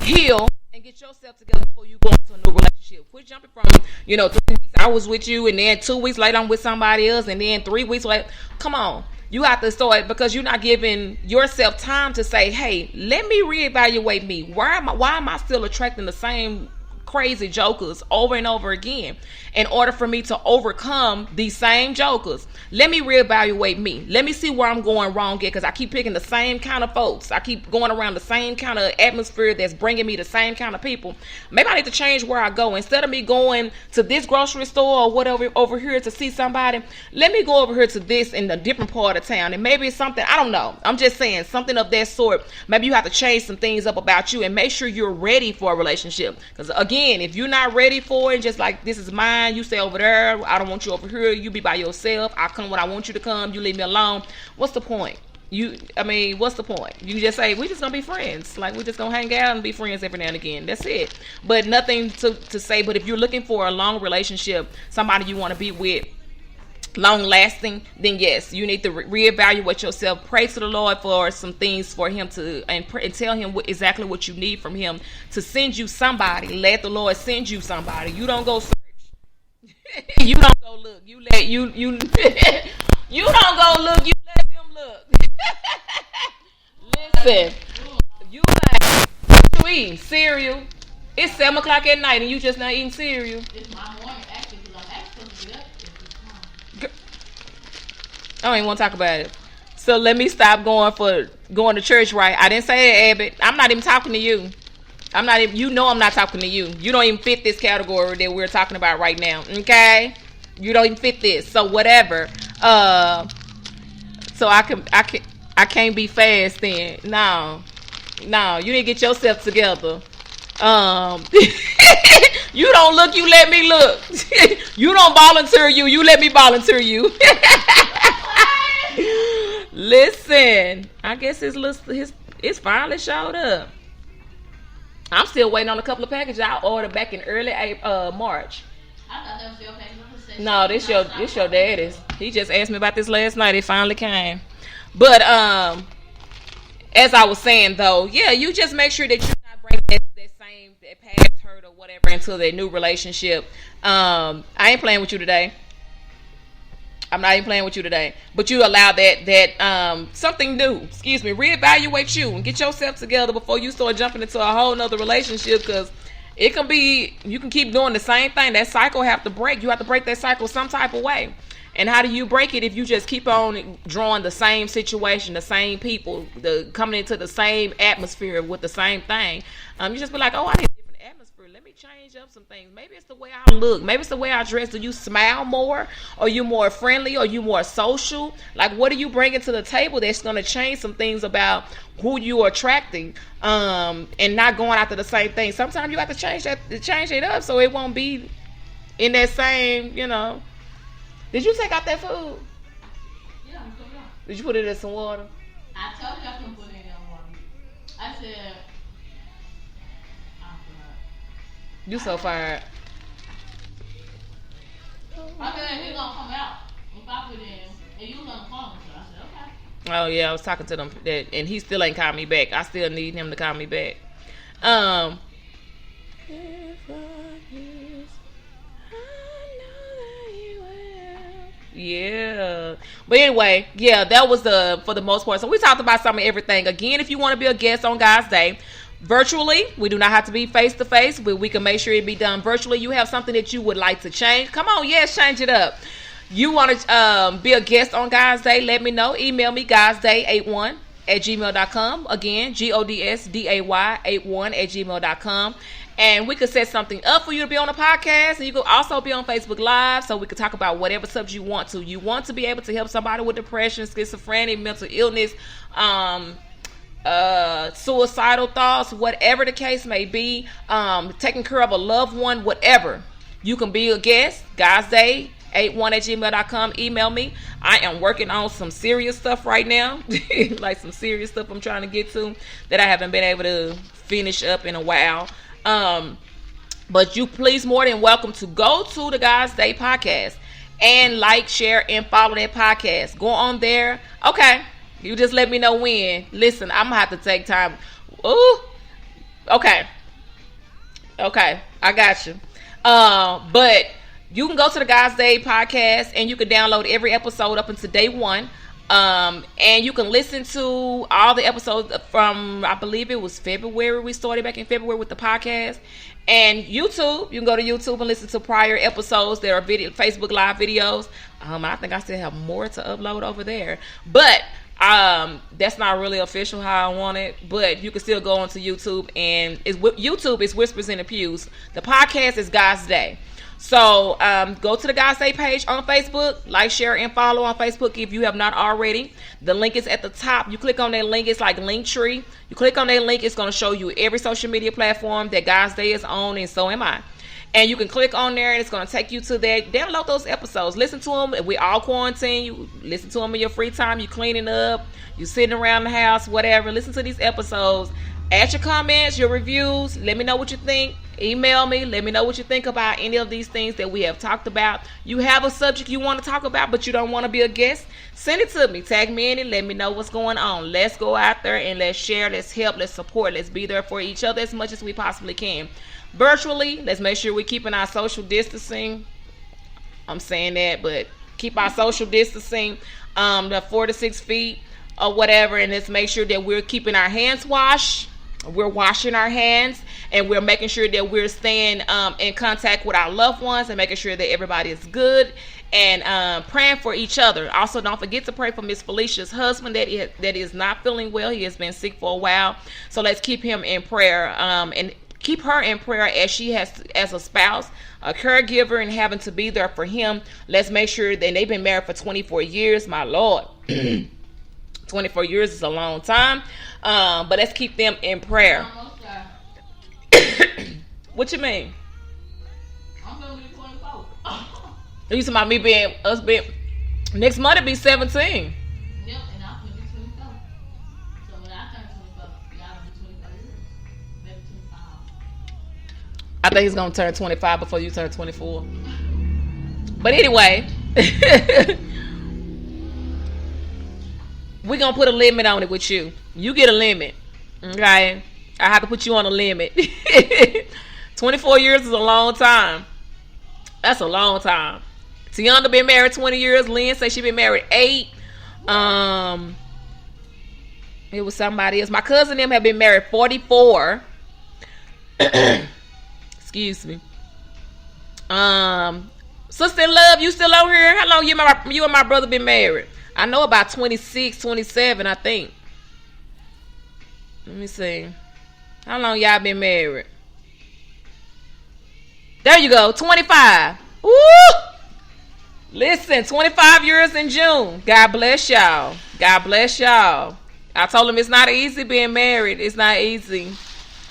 heal and get yourself together before you go into a new relationship. Quit jumping from, 3 weeks I was with you, and then 2 weeks later I'm with somebody else, and then 3 weeks later. Come on. You have to start, because you're not giving yourself time to say, hey, let me reevaluate me. Why am I still attracting the same crazy jokers over and over again? In order for me to overcome these same jokers, let me reevaluate me. Let me see where I'm going wrong at, because I keep picking the same kind of folks. I keep going around the same kind of atmosphere that's bringing me the same kind of people. Maybe I need to change where I go. Instead of me going to this grocery store or whatever over here to see somebody, let me go over here to this in a different part of town. And maybe it's something, I don't know. I'm just saying, something of that sort. Maybe you have to change some things up about you and make sure you're ready for a relationship. Because again, if you're not ready for it, just like, this is mine, you stay over there, I don't want you over here, you be by yourself, I come when I want you to come, you leave me alone, what's the point? I mean, what's the point? You just say we just gonna be friends, like we just gonna hang out and be friends every now and again. That's it. But nothing to say. But if you're looking for a long relationship, somebody you want to be with, long lasting, then yes, you need to reevaluate yourself. Pray to the Lord for some things for him to, and tell him exactly what you need from him to send you somebody. Let the Lord send you somebody. You don't go search. You don't go look. You let you you you don't go look. You let them look. Listen, you like what you eating? Cereal. It's 7:00 at night and you just not eating cereal. It's my morning actually because I'm actually supposed to be up at this time. I don't even want to talk about it. So let me stop going to church, right? I didn't say it, Abbott. I'm not even talking to you. I'm not even, you know I'm not talking to you. You don't even fit this category that we're talking about right now. Okay? You don't even fit this. So whatever. So I can't be fast then. No, you need to get yourself together. You don't look, you let me look. You don't volunteer you let me volunteer you. Listen, I guess it's finally showed up. I'm still waiting on a couple of packages I ordered back in early March. I thought that was your packages. No, this your daddy's. He just asked me about this last night. It finally came. But as I was saying though, yeah, you just make sure that you're not bringing that past hurt or whatever into their new relationship. I ain't playing with you today. I'm not even playing with you today. But you allow that something new. Excuse me. Reevaluate you and get yourself together before you start jumping into a whole nother relationship, because it can be, you can keep doing the same thing. That cycle have to break. You have to break that cycle some type of way. And how do you break it if you just keep on drawing the same situation, the same people, coming into the same atmosphere with the same thing? You just be like, oh, I need a different atmosphere. Let me change up some things. Maybe it's the way I look. Maybe it's the way I dress. Do you smile more? Are you more friendly? Are you more social? Like, what are you bringing to the table that's going to change some things about who you are attracting, and not going after the same thing? Sometimes you have to change it up so it won't be in that same, Did you take out that food? Yeah, I'm coming out. Did you put it in some water? I told you I couldn't put it in water. I said, I forgot. You so fired. I said he's gonna come out if I put it in, and you was on the phone, so I said okay. Oh yeah, I was talking to them, and he still ain't called me back. I still need him to call me back. Yeah, but anyway, yeah, that was for the most part. So we talked about some of everything. Again, if you want to be a guest on God's Day virtually, we do not have to be face to face, but we can make sure it be done virtually. You have something that you would like to change, come on, yes, change it up. You want to be a guest on God's Day, let me know. Email me godsday81@gmail.com. Again, GODSDAY81@gmail.com. And we could set something up for you to be on the podcast. And you could also be on Facebook Live, so we could talk about whatever subject you want to. You want to be able to help somebody with depression, schizophrenia, mental illness, suicidal thoughts, whatever the case may be, taking care of a loved one, whatever. You can be a guest. GodsDay81@gmail.com. Email me. I am working on some serious stuff right now. Like some serious stuff I'm trying to get to that I haven't been able to finish up in a while. But you please more than welcome to go to the God's Day podcast and like, share, and follow that podcast. Go on there. Okay. You just let me know when. Listen, I'm gonna have to take time. Ooh. Okay. I got you. But you can go to the God's Day podcast and you can download every episode up until day 1. And you can listen to all the episodes from, I believe it was February. We started back in February with the podcast. And YouTube, you can go to YouTube and listen to prior episodes. There are Facebook Live videos. I think I still have more to upload over there. But that's not really official how I want it. But you can still go onto YouTube, and YouTube is Whispers in the Pews. The podcast is God's Day. So go to the God's Day page on Facebook, like, share, and follow on Facebook if you have not already. The link is at the top. You click on that link. It's like Linktree. You click on that link. It's going to show you every social media platform that God's Day is on, and so am I. And you can click on there and it's going to take you to that. Download those episodes. Listen to them. We all quarantine. You listen to them in your free time. You cleaning up. You sitting around the house, whatever. Listen to these episodes. Add your comments, your reviews. Let me know what you think. Email me. Let me know what you think about any of these things that we have talked about. You have a subject you want to talk about, but you don't want to be a guest. Send it to me. Tag me in it. Let me know what's going on. Let's go out there and let's share. Let's help. Let's support. Let's be there for each other as much as we possibly can. Virtually, let's make sure we're keeping our social distancing. I'm saying that, but keep our social distancing, the 4 to 6 feet or whatever, and let's make sure that we're keeping our hands washed. We're washing our hands, and we're making sure that we're staying in contact with our loved ones and making sure that everybody is good and praying for each other. Also, don't forget to pray for Miss Felicia's husband that is not feeling well. He has been sick for a while, so let's keep him in prayer and keep her in prayer as she has as a spouse, a caregiver, and having to be there for him. Let's make sure that they've been married for 24 years. My Lord. 24 years is a long time. But let's keep them in prayer. What you mean? I'm gonna be 24. You talking about me being next month it'll be 17. Yep, and I'm gonna be 24. So when I turn 24, y'all gonna be 25 years. Maybe 25. I think he's gonna turn 25 before you turn 24. But anyway, we're gonna put a limit on it with you. You get a limit. Okay? I have to put you on a limit. 24 years is a long time. That's a long time. Tiana been married 20 years. Lynn say she been married 8. It was somebody else. My cousin and them have been married 44. Excuse me. Sister in love, you still out here? How long you and my brother been married? I know about 26, 27, I think. Let me see. How long y'all been married? There you go, 25. Woo! Listen, 25 years in June. God bless y'all. God bless y'all. I told him it's not easy being married. It's not easy.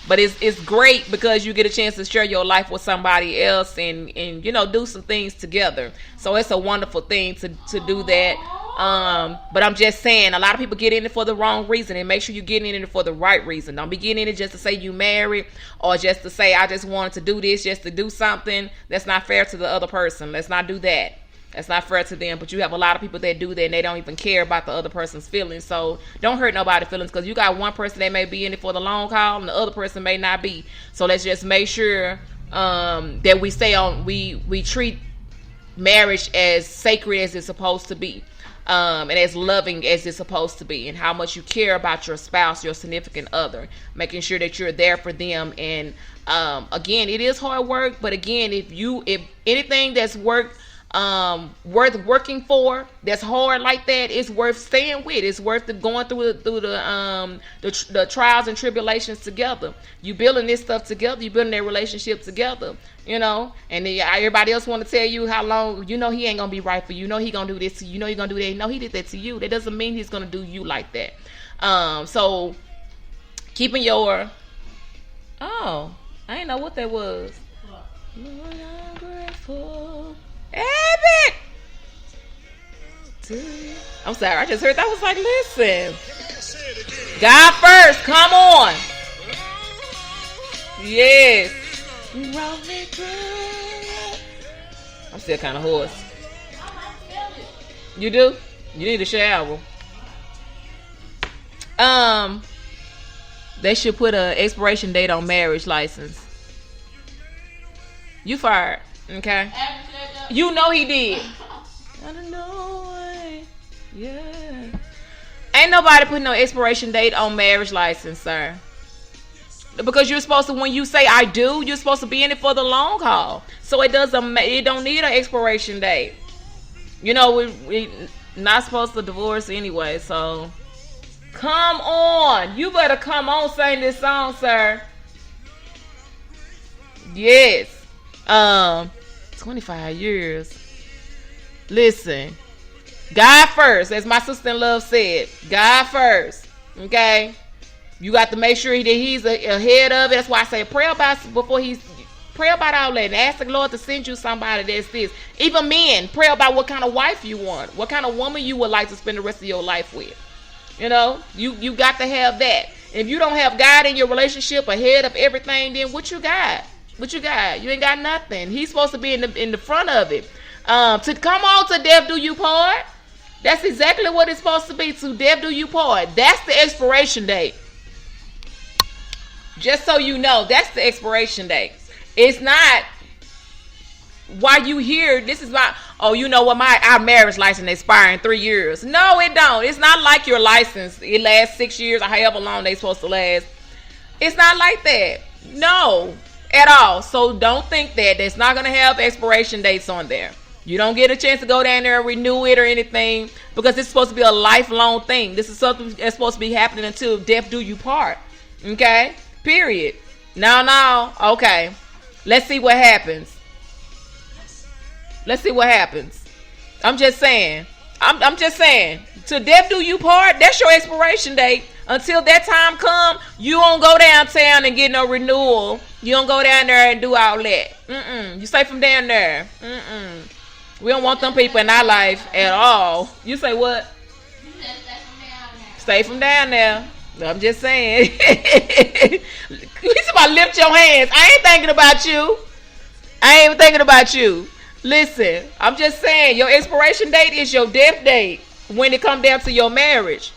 But it's great because you get a chance to share your life with somebody else and do some things together. So it's a wonderful thing to do that. But I'm just saying, a lot of people get in it for the wrong reason, and make sure you get in it for the right reason. Don't be getting in it just to say you married or just to say I just wanted to do this just to do something. That's not fair to the other person. Let's not do that. That's not fair to them. But you have a lot of people that do that and they don't even care about the other person's feelings. So don't hurt nobody's feelings, because you got one person that may be in it for the long haul and the other person may not be. So let's just make sure that we stay on. We treat marriage as sacred as it's supposed to be. And as loving as it's supposed to be, and how much you care about your spouse, your significant other, making sure that you're there for them. And again, it is hard work, but again, if anything that's worth working for, that's hard like that, it's worth staying with. It's worth going through the trials and tribulations together. You building this stuff together. You building that relationship together. And then everybody else want to tell you how long. He ain't gonna be right for you. He gonna do this to you. He gonna do that. No, he did that to you. That doesn't mean he's gonna do you like that. So keeping your. Oh, I didn't know what that was. Lord, I'm grateful. Epic. I'm sorry, I just heard that. I was like, listen, God first, come on. Yes. I'm still kind of hoarse. You do? You need a shower. They should put an expiration date on marriage license. You fired, okay? You know he did. I don't know. Yeah. Ain't nobody putting no expiration date on marriage license, sir. Because you're supposed to, when you say I do, you're supposed to be in it for the long haul. So it don't need an expiration date. We not supposed to divorce anyway. So come on, you better come on, sing this song, sir. Yes. 25 years. Listen, God first, as my sister in love said. God first. Okay. You got to make sure that he's ahead of it. That's why I say pray Pray about all that and ask the Lord to send you somebody that's this. Even men, pray about what kind of wife you want, what kind of woman you would like to spend the rest of your life with. You know, you got to have that. If you don't have God in your relationship ahead of everything, then what you got? What you got? You ain't got nothing. He's supposed to be in the front of it. To come on to death do you part. That's exactly what it's supposed to be. To death do you part. That's the expiration date. Just so you know, that's the expiration date. It's not why you hear this is my, oh, you know what, our marriage license expire in 3 years. No, it don't. It's not like your license. It lasts 6 years or however long they supposed to last. It's not like that. No, at all. So don't think that. It's not going to have expiration dates on there. You don't get a chance to go down there and renew it or anything because it's supposed to be a lifelong thing. This is something that's supposed to be happening until death do you part. Okay? Period. No. Okay. Let's see what happens. Let's see what happens. I'm just saying. I'm just saying. To death do you part, that's your expiration date. Until that time come, you don't go downtown and get no renewal. You don't go down there and do all that. You stay from down there. We don't want them people in our life at all. You say what? Stay from down there. I'm just saying. He's about to lift your hands. I ain't thinking about you. I ain't even thinking about you. Listen, I'm just saying, your expiration date is your death date when it comes down to your marriage.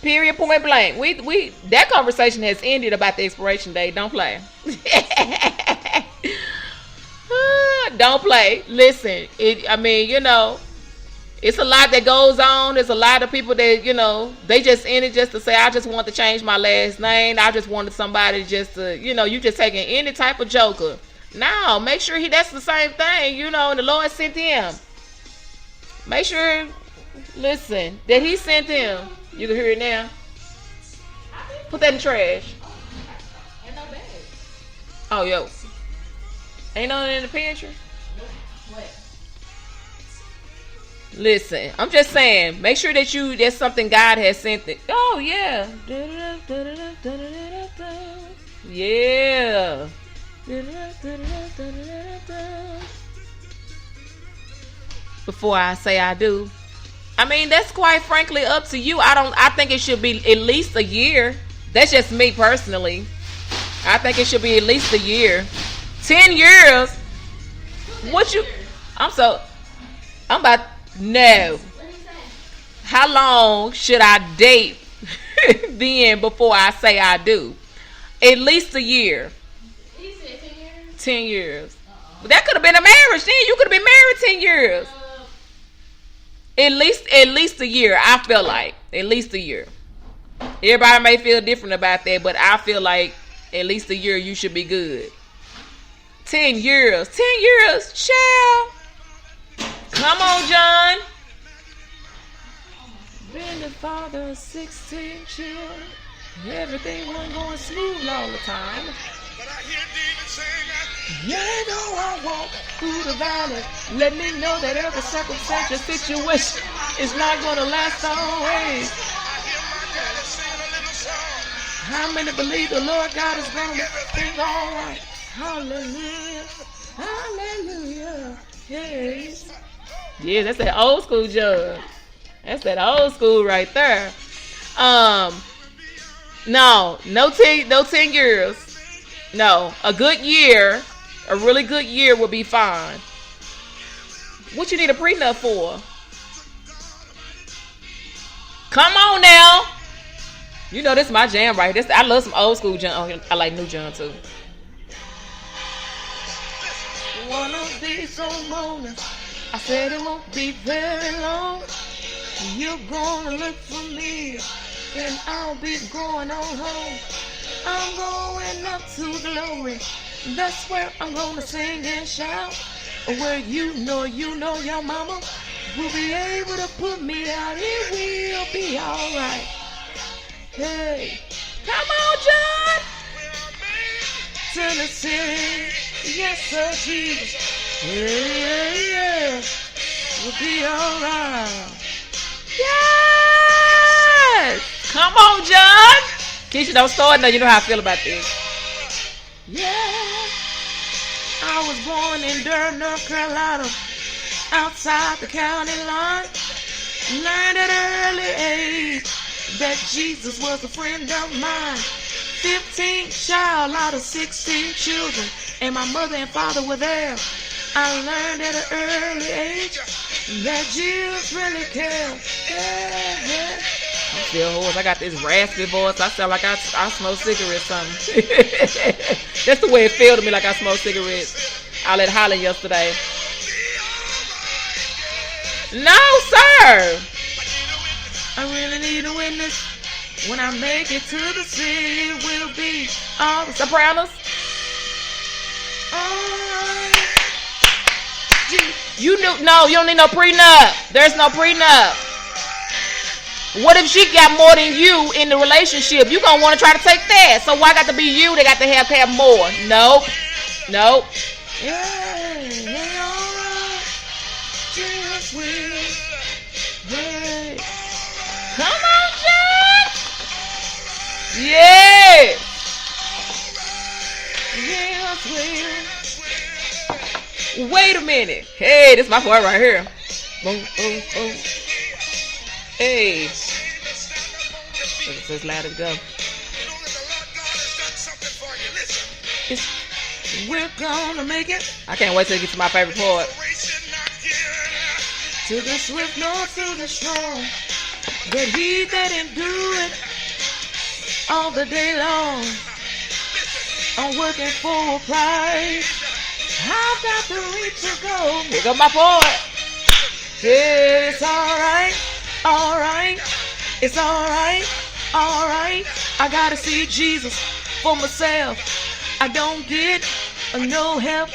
Period, point blank. We that conversation has ended about the expiration date. Don't play. Don't play. Listen, it's a lot that goes on. There's a lot of people that, they just in it just to say, I just want to change my last name. I just wanted somebody just to, you just taking any type of joker. No, make sure that's the same thing, and the Lord sent him. Make sure, listen, that he sent him. You can hear it now. Put that in the trash. Ain't no bag. Oh, yo. Ain't nothing in the pantry? What? Listen, I'm just saying, make sure that's something God has sent it. Oh, yeah. Yeah. Before I say I do. I mean, that's quite frankly up to you. I think it should be at least a year. That's just me personally. I think it should be at least a year. 10 years? What you... I'm about... No. How long should I date then before I say I do? At least a year. He said 10 years? 10 years. But that could have been a marriage then. You could have been married 10 years. At least a year, I feel like. At least a year. Everybody may feel different about that, but I feel like at least a year you should be good. 10 years. 10 years, child. Come on, John. Been the father of 16 children. Everything wasn't going smooth all the time. But I hear demons saying, yeah, no, I walk through the valley. Let me know that every circumstance or situation is not going to last always. How many believe the Lord God is going to make everything all right? Hallelujah. Hallelujah. Yes. Yeah, that's that old school judge. That's that old school right there. No 10 years. No, a good year, a really good year would be fine. What you need a prenup for? Come on now. You know this is my jam right here. I love some old school John. I like new John too. One of these old moments, I said it won't be very long. You're gonna look for me, and I'll be going on home. I'm going up to glory. That's where I'm gonna sing and shout. Where you know your mama will be able to put me out. It will be alright. Hey, come on, John. Tennessee, yes, sir, Jesus. Yeah. We'll be alright. Yes. Come on, John. Keisha, don't start now. You know how I feel about this. Yeah. I was born in Durham, North Carolina, outside the county line. Learned at an early age that Jesus was a friend of mine. 15th child out of 16 children, and my mother and father were there. I learned at an early age that Jesus really cared. Yeah. I'm still hoarse. I got this raspy voice. I sound like I smoke cigarettes or something. That's the way it felt to me, like I smoked cigarettes. I let Holland yesterday. No, sir. I really need a witness. When I make it to the city, it will be all the Sopranos. You don't need no prenup. There's no prenup. What if she got more than you in the relationship? You gonna want to try to take that. So why got to be you? They got to have more. Nope. Yeah, alright. Just wait. Come on, John. Yeah. Yes, wait a minute. Hey, this is my part right here. Boom. Hey. It's as loud as go. We're gonna make it. I can't wait till I get to my favorite part. To the swift, nor to the strong, but he that endureth all the day long. I'm working for a prize. I've got to reach to go. Here goes my part. It's alright. It's alright. I gotta see Jesus for myself. I don't get no help.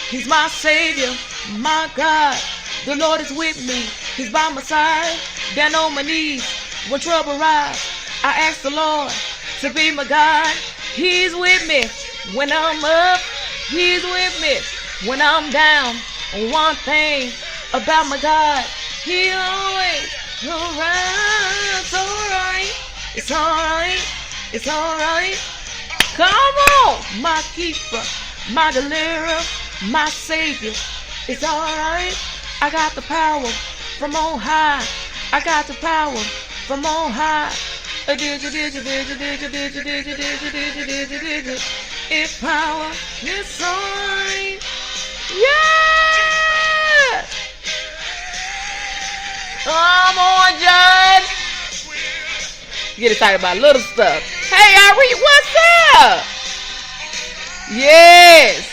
He's my Savior, my God. The Lord is with me. He's by my side. Down on my knees when trouble rise. I ask the Lord to be my God. He's with me when I'm up. He's with me when I'm down. One thing about my God, He always alright. It's alright. Come on, my keeper, my deliverer, my savior. It's alright. I got the power from on high. It's power. It's alright. Yeah. Come on, John. Get excited about little stuff. Hey, Ari, what's up? Yes.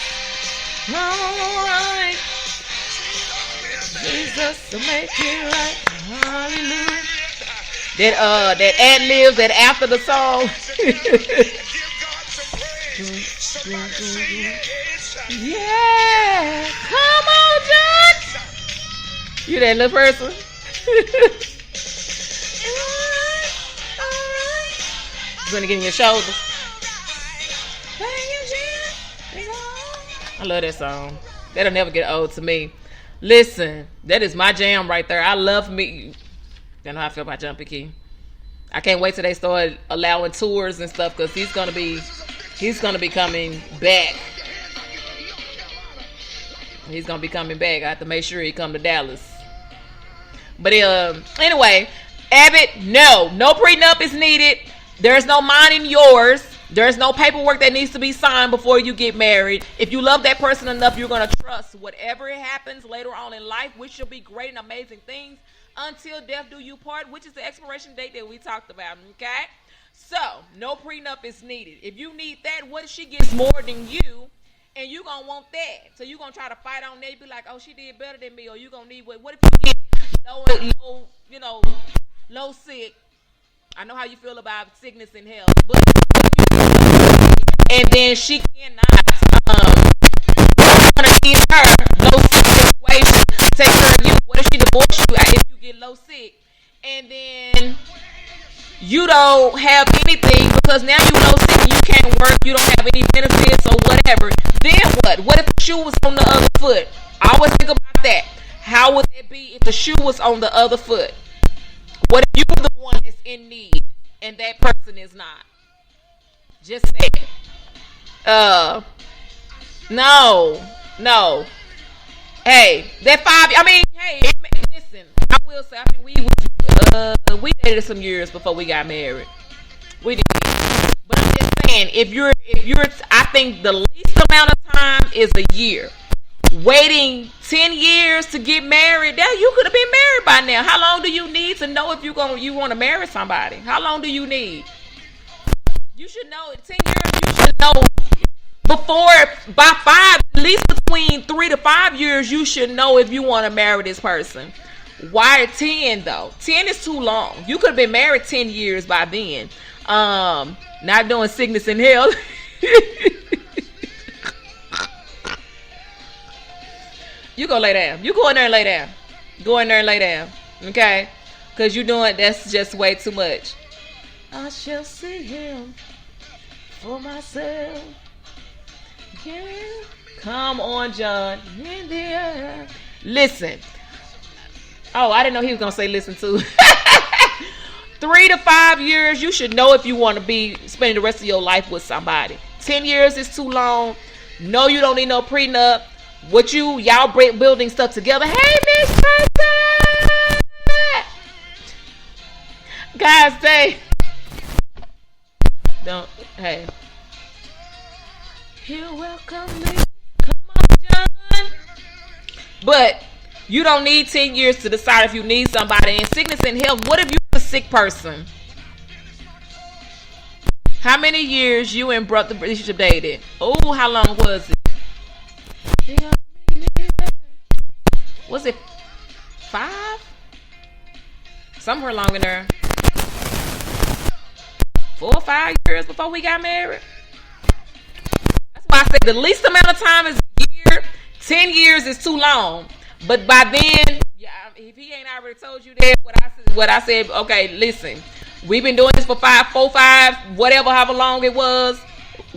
Alright. Jesus to make it right. Hallelujah. That ad-libs that after the song. Yeah. Come on, John. You that little person? You gonna get in your shoulders. I love that song. That'll never get old to me. Listen, that is my jam right there. I love me. You know how I feel about Jumpy Key. I can't wait till they start allowing tours and stuff because he's gonna be coming back. He's gonna be coming back. I have to make sure he come to Dallas. But anyway, Abbott, no prenup is needed. There's no mine in yours. There's no paperwork that needs to be signed before you get married. If you love that person enough, you're going to trust whatever happens later on in life, which will be great and amazing things until death do you part, which is the expiration date that we talked about, okay? So, no prenup is needed. If you need that, what if she gets more than you, and you're going to want that? So, you're going to try to fight on that. You be like, oh, she did better than me, or you're going to need what if you get low sick? I know how you feel about sickness and health, but and then she cannot need her low sick situation to take care of you. What if she divorce you if you get low sick, and then you don't have anything because now you low sick and you can't work, you don't have any benefits or whatever? Then what? What if the shoe was on the other foot? I always think about that. How would that be if the shoe was on the other foot? What if you were the one that's in need and that person is not? Just say it. No. No. Hey, that 5. I mean, hey, listen. I will say, I think we dated some years before we got married. We did, but I'm just saying, if you're, I think the least amount of time is a year. Waiting 10 years to get married, that you could have been married by now. How long do you need to know if you want to marry somebody? How long do you need? You should know. 10 years, you should know before, by 5, at least between 3 to 5 years, you should know if you want to marry this person. Why 10 though? 10 is too long. You could have been married 10 years by then. Not doing sickness and health. You go lay down. You go in there and lay down. Go in there and lay down. Okay? Because you doing, that's just way too much. I shall see him for myself. Yeah. Come on, John. In the air. Listen. Oh, I didn't know he was going to say listen to. 3 to 5 years, you should know if you want to be spending the rest of your life with somebody. 10 years is too long. No, you don't need no prenup. What y'all building stuff together. Hey, Miss Person! Guys, say. Don't, hey. He'll welcome me. Come on, John. But you don't need 10 years to decide if you need somebody. In sickness and health, what if you're a sick person? How many years you and the relationship dated? Oh, how long was it? Was it 5? Somewhere along in there. 4 or 5 years before we got married. That's why I said the least amount of time is a year. 10 years is too long. But by then, yeah, if he ain't already told you that, what I said, okay, listen, we've been doing this for 4, 5, whatever, however long it was.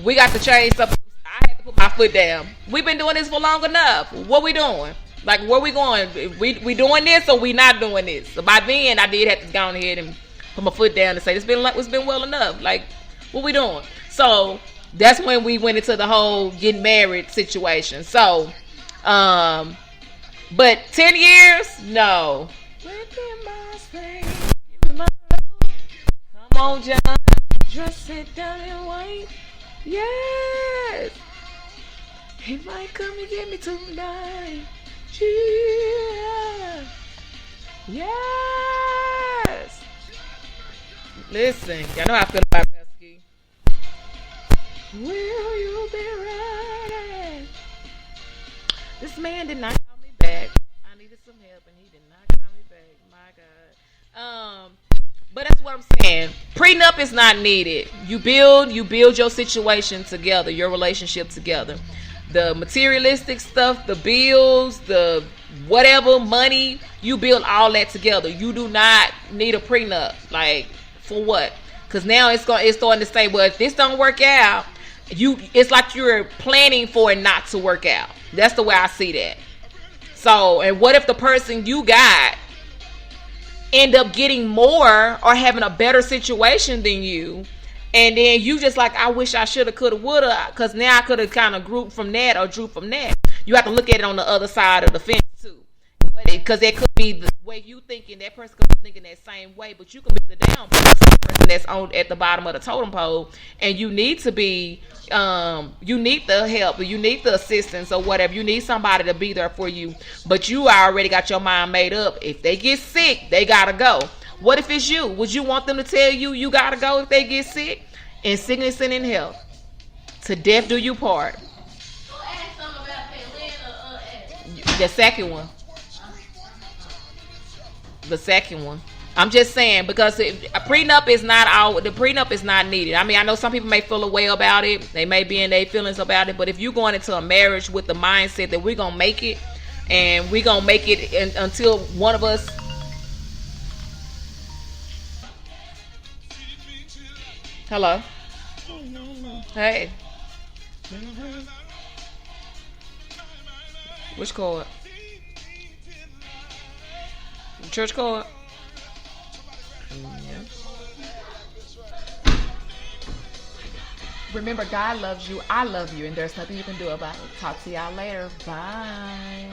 We got to change something. I had to put my foot down. We've been doing this for long enough. What we doing? Like, where we going? We doing this or we not doing this? So by then, I did have to go ahead and put my foot down and say, it's been well enough. Like, what we doing? So that's when we went into the whole getting married situation. So, but 10 years? No. Come on, John. Dress it down and white. Yes. He might come and get me tonight. Yeah. Yes. Listen, y'all know how I feel about Pesky. Will you be ready? This man did not call me back. I needed some help and he did not call me back. My God. But that's what I'm saying. Prenup is not needed. You build your situation together, your relationship together. The materialistic stuff, the bills, the whatever money, you build all that together. You do not need a prenup. Like, for what? Because now it's starting to say, well, if this don't work out, it's like you're planning for it not to work out. That's the way I see that. So, and what if the person you got end up getting more or having a better situation than you, and then you just like, I wish I shoulda, coulda, woulda, because now I could have kind of grouped from that or drew from that. You have to look at it on the other side of the fence too, because it could be the way you thinking, that person could be thinking that same way, but you could be the down person that's on at the bottom of the totem pole, and you need to be, you need the help, you need the assistance or whatever. You need somebody to be there for you, but you already got your mind made up. If they get sick, they gotta go. What if it's you? Would you want them to tell you gotta go if they get sick? In sickness and in health. To death do you part. The second one. The second one. I'm just saying, because a prenup is not the prenup is not needed. I mean, I know some people may feel a way about it. They may be in their feelings about it. But if you're going into a marriage with the mindset that we're going to make it, and we're going to make it until one of us. Hello. Hey. Which chord? Church chord? Yeah. Remember, God loves you. I love you. And there's nothing you can do about it. Talk to y'all later. Bye.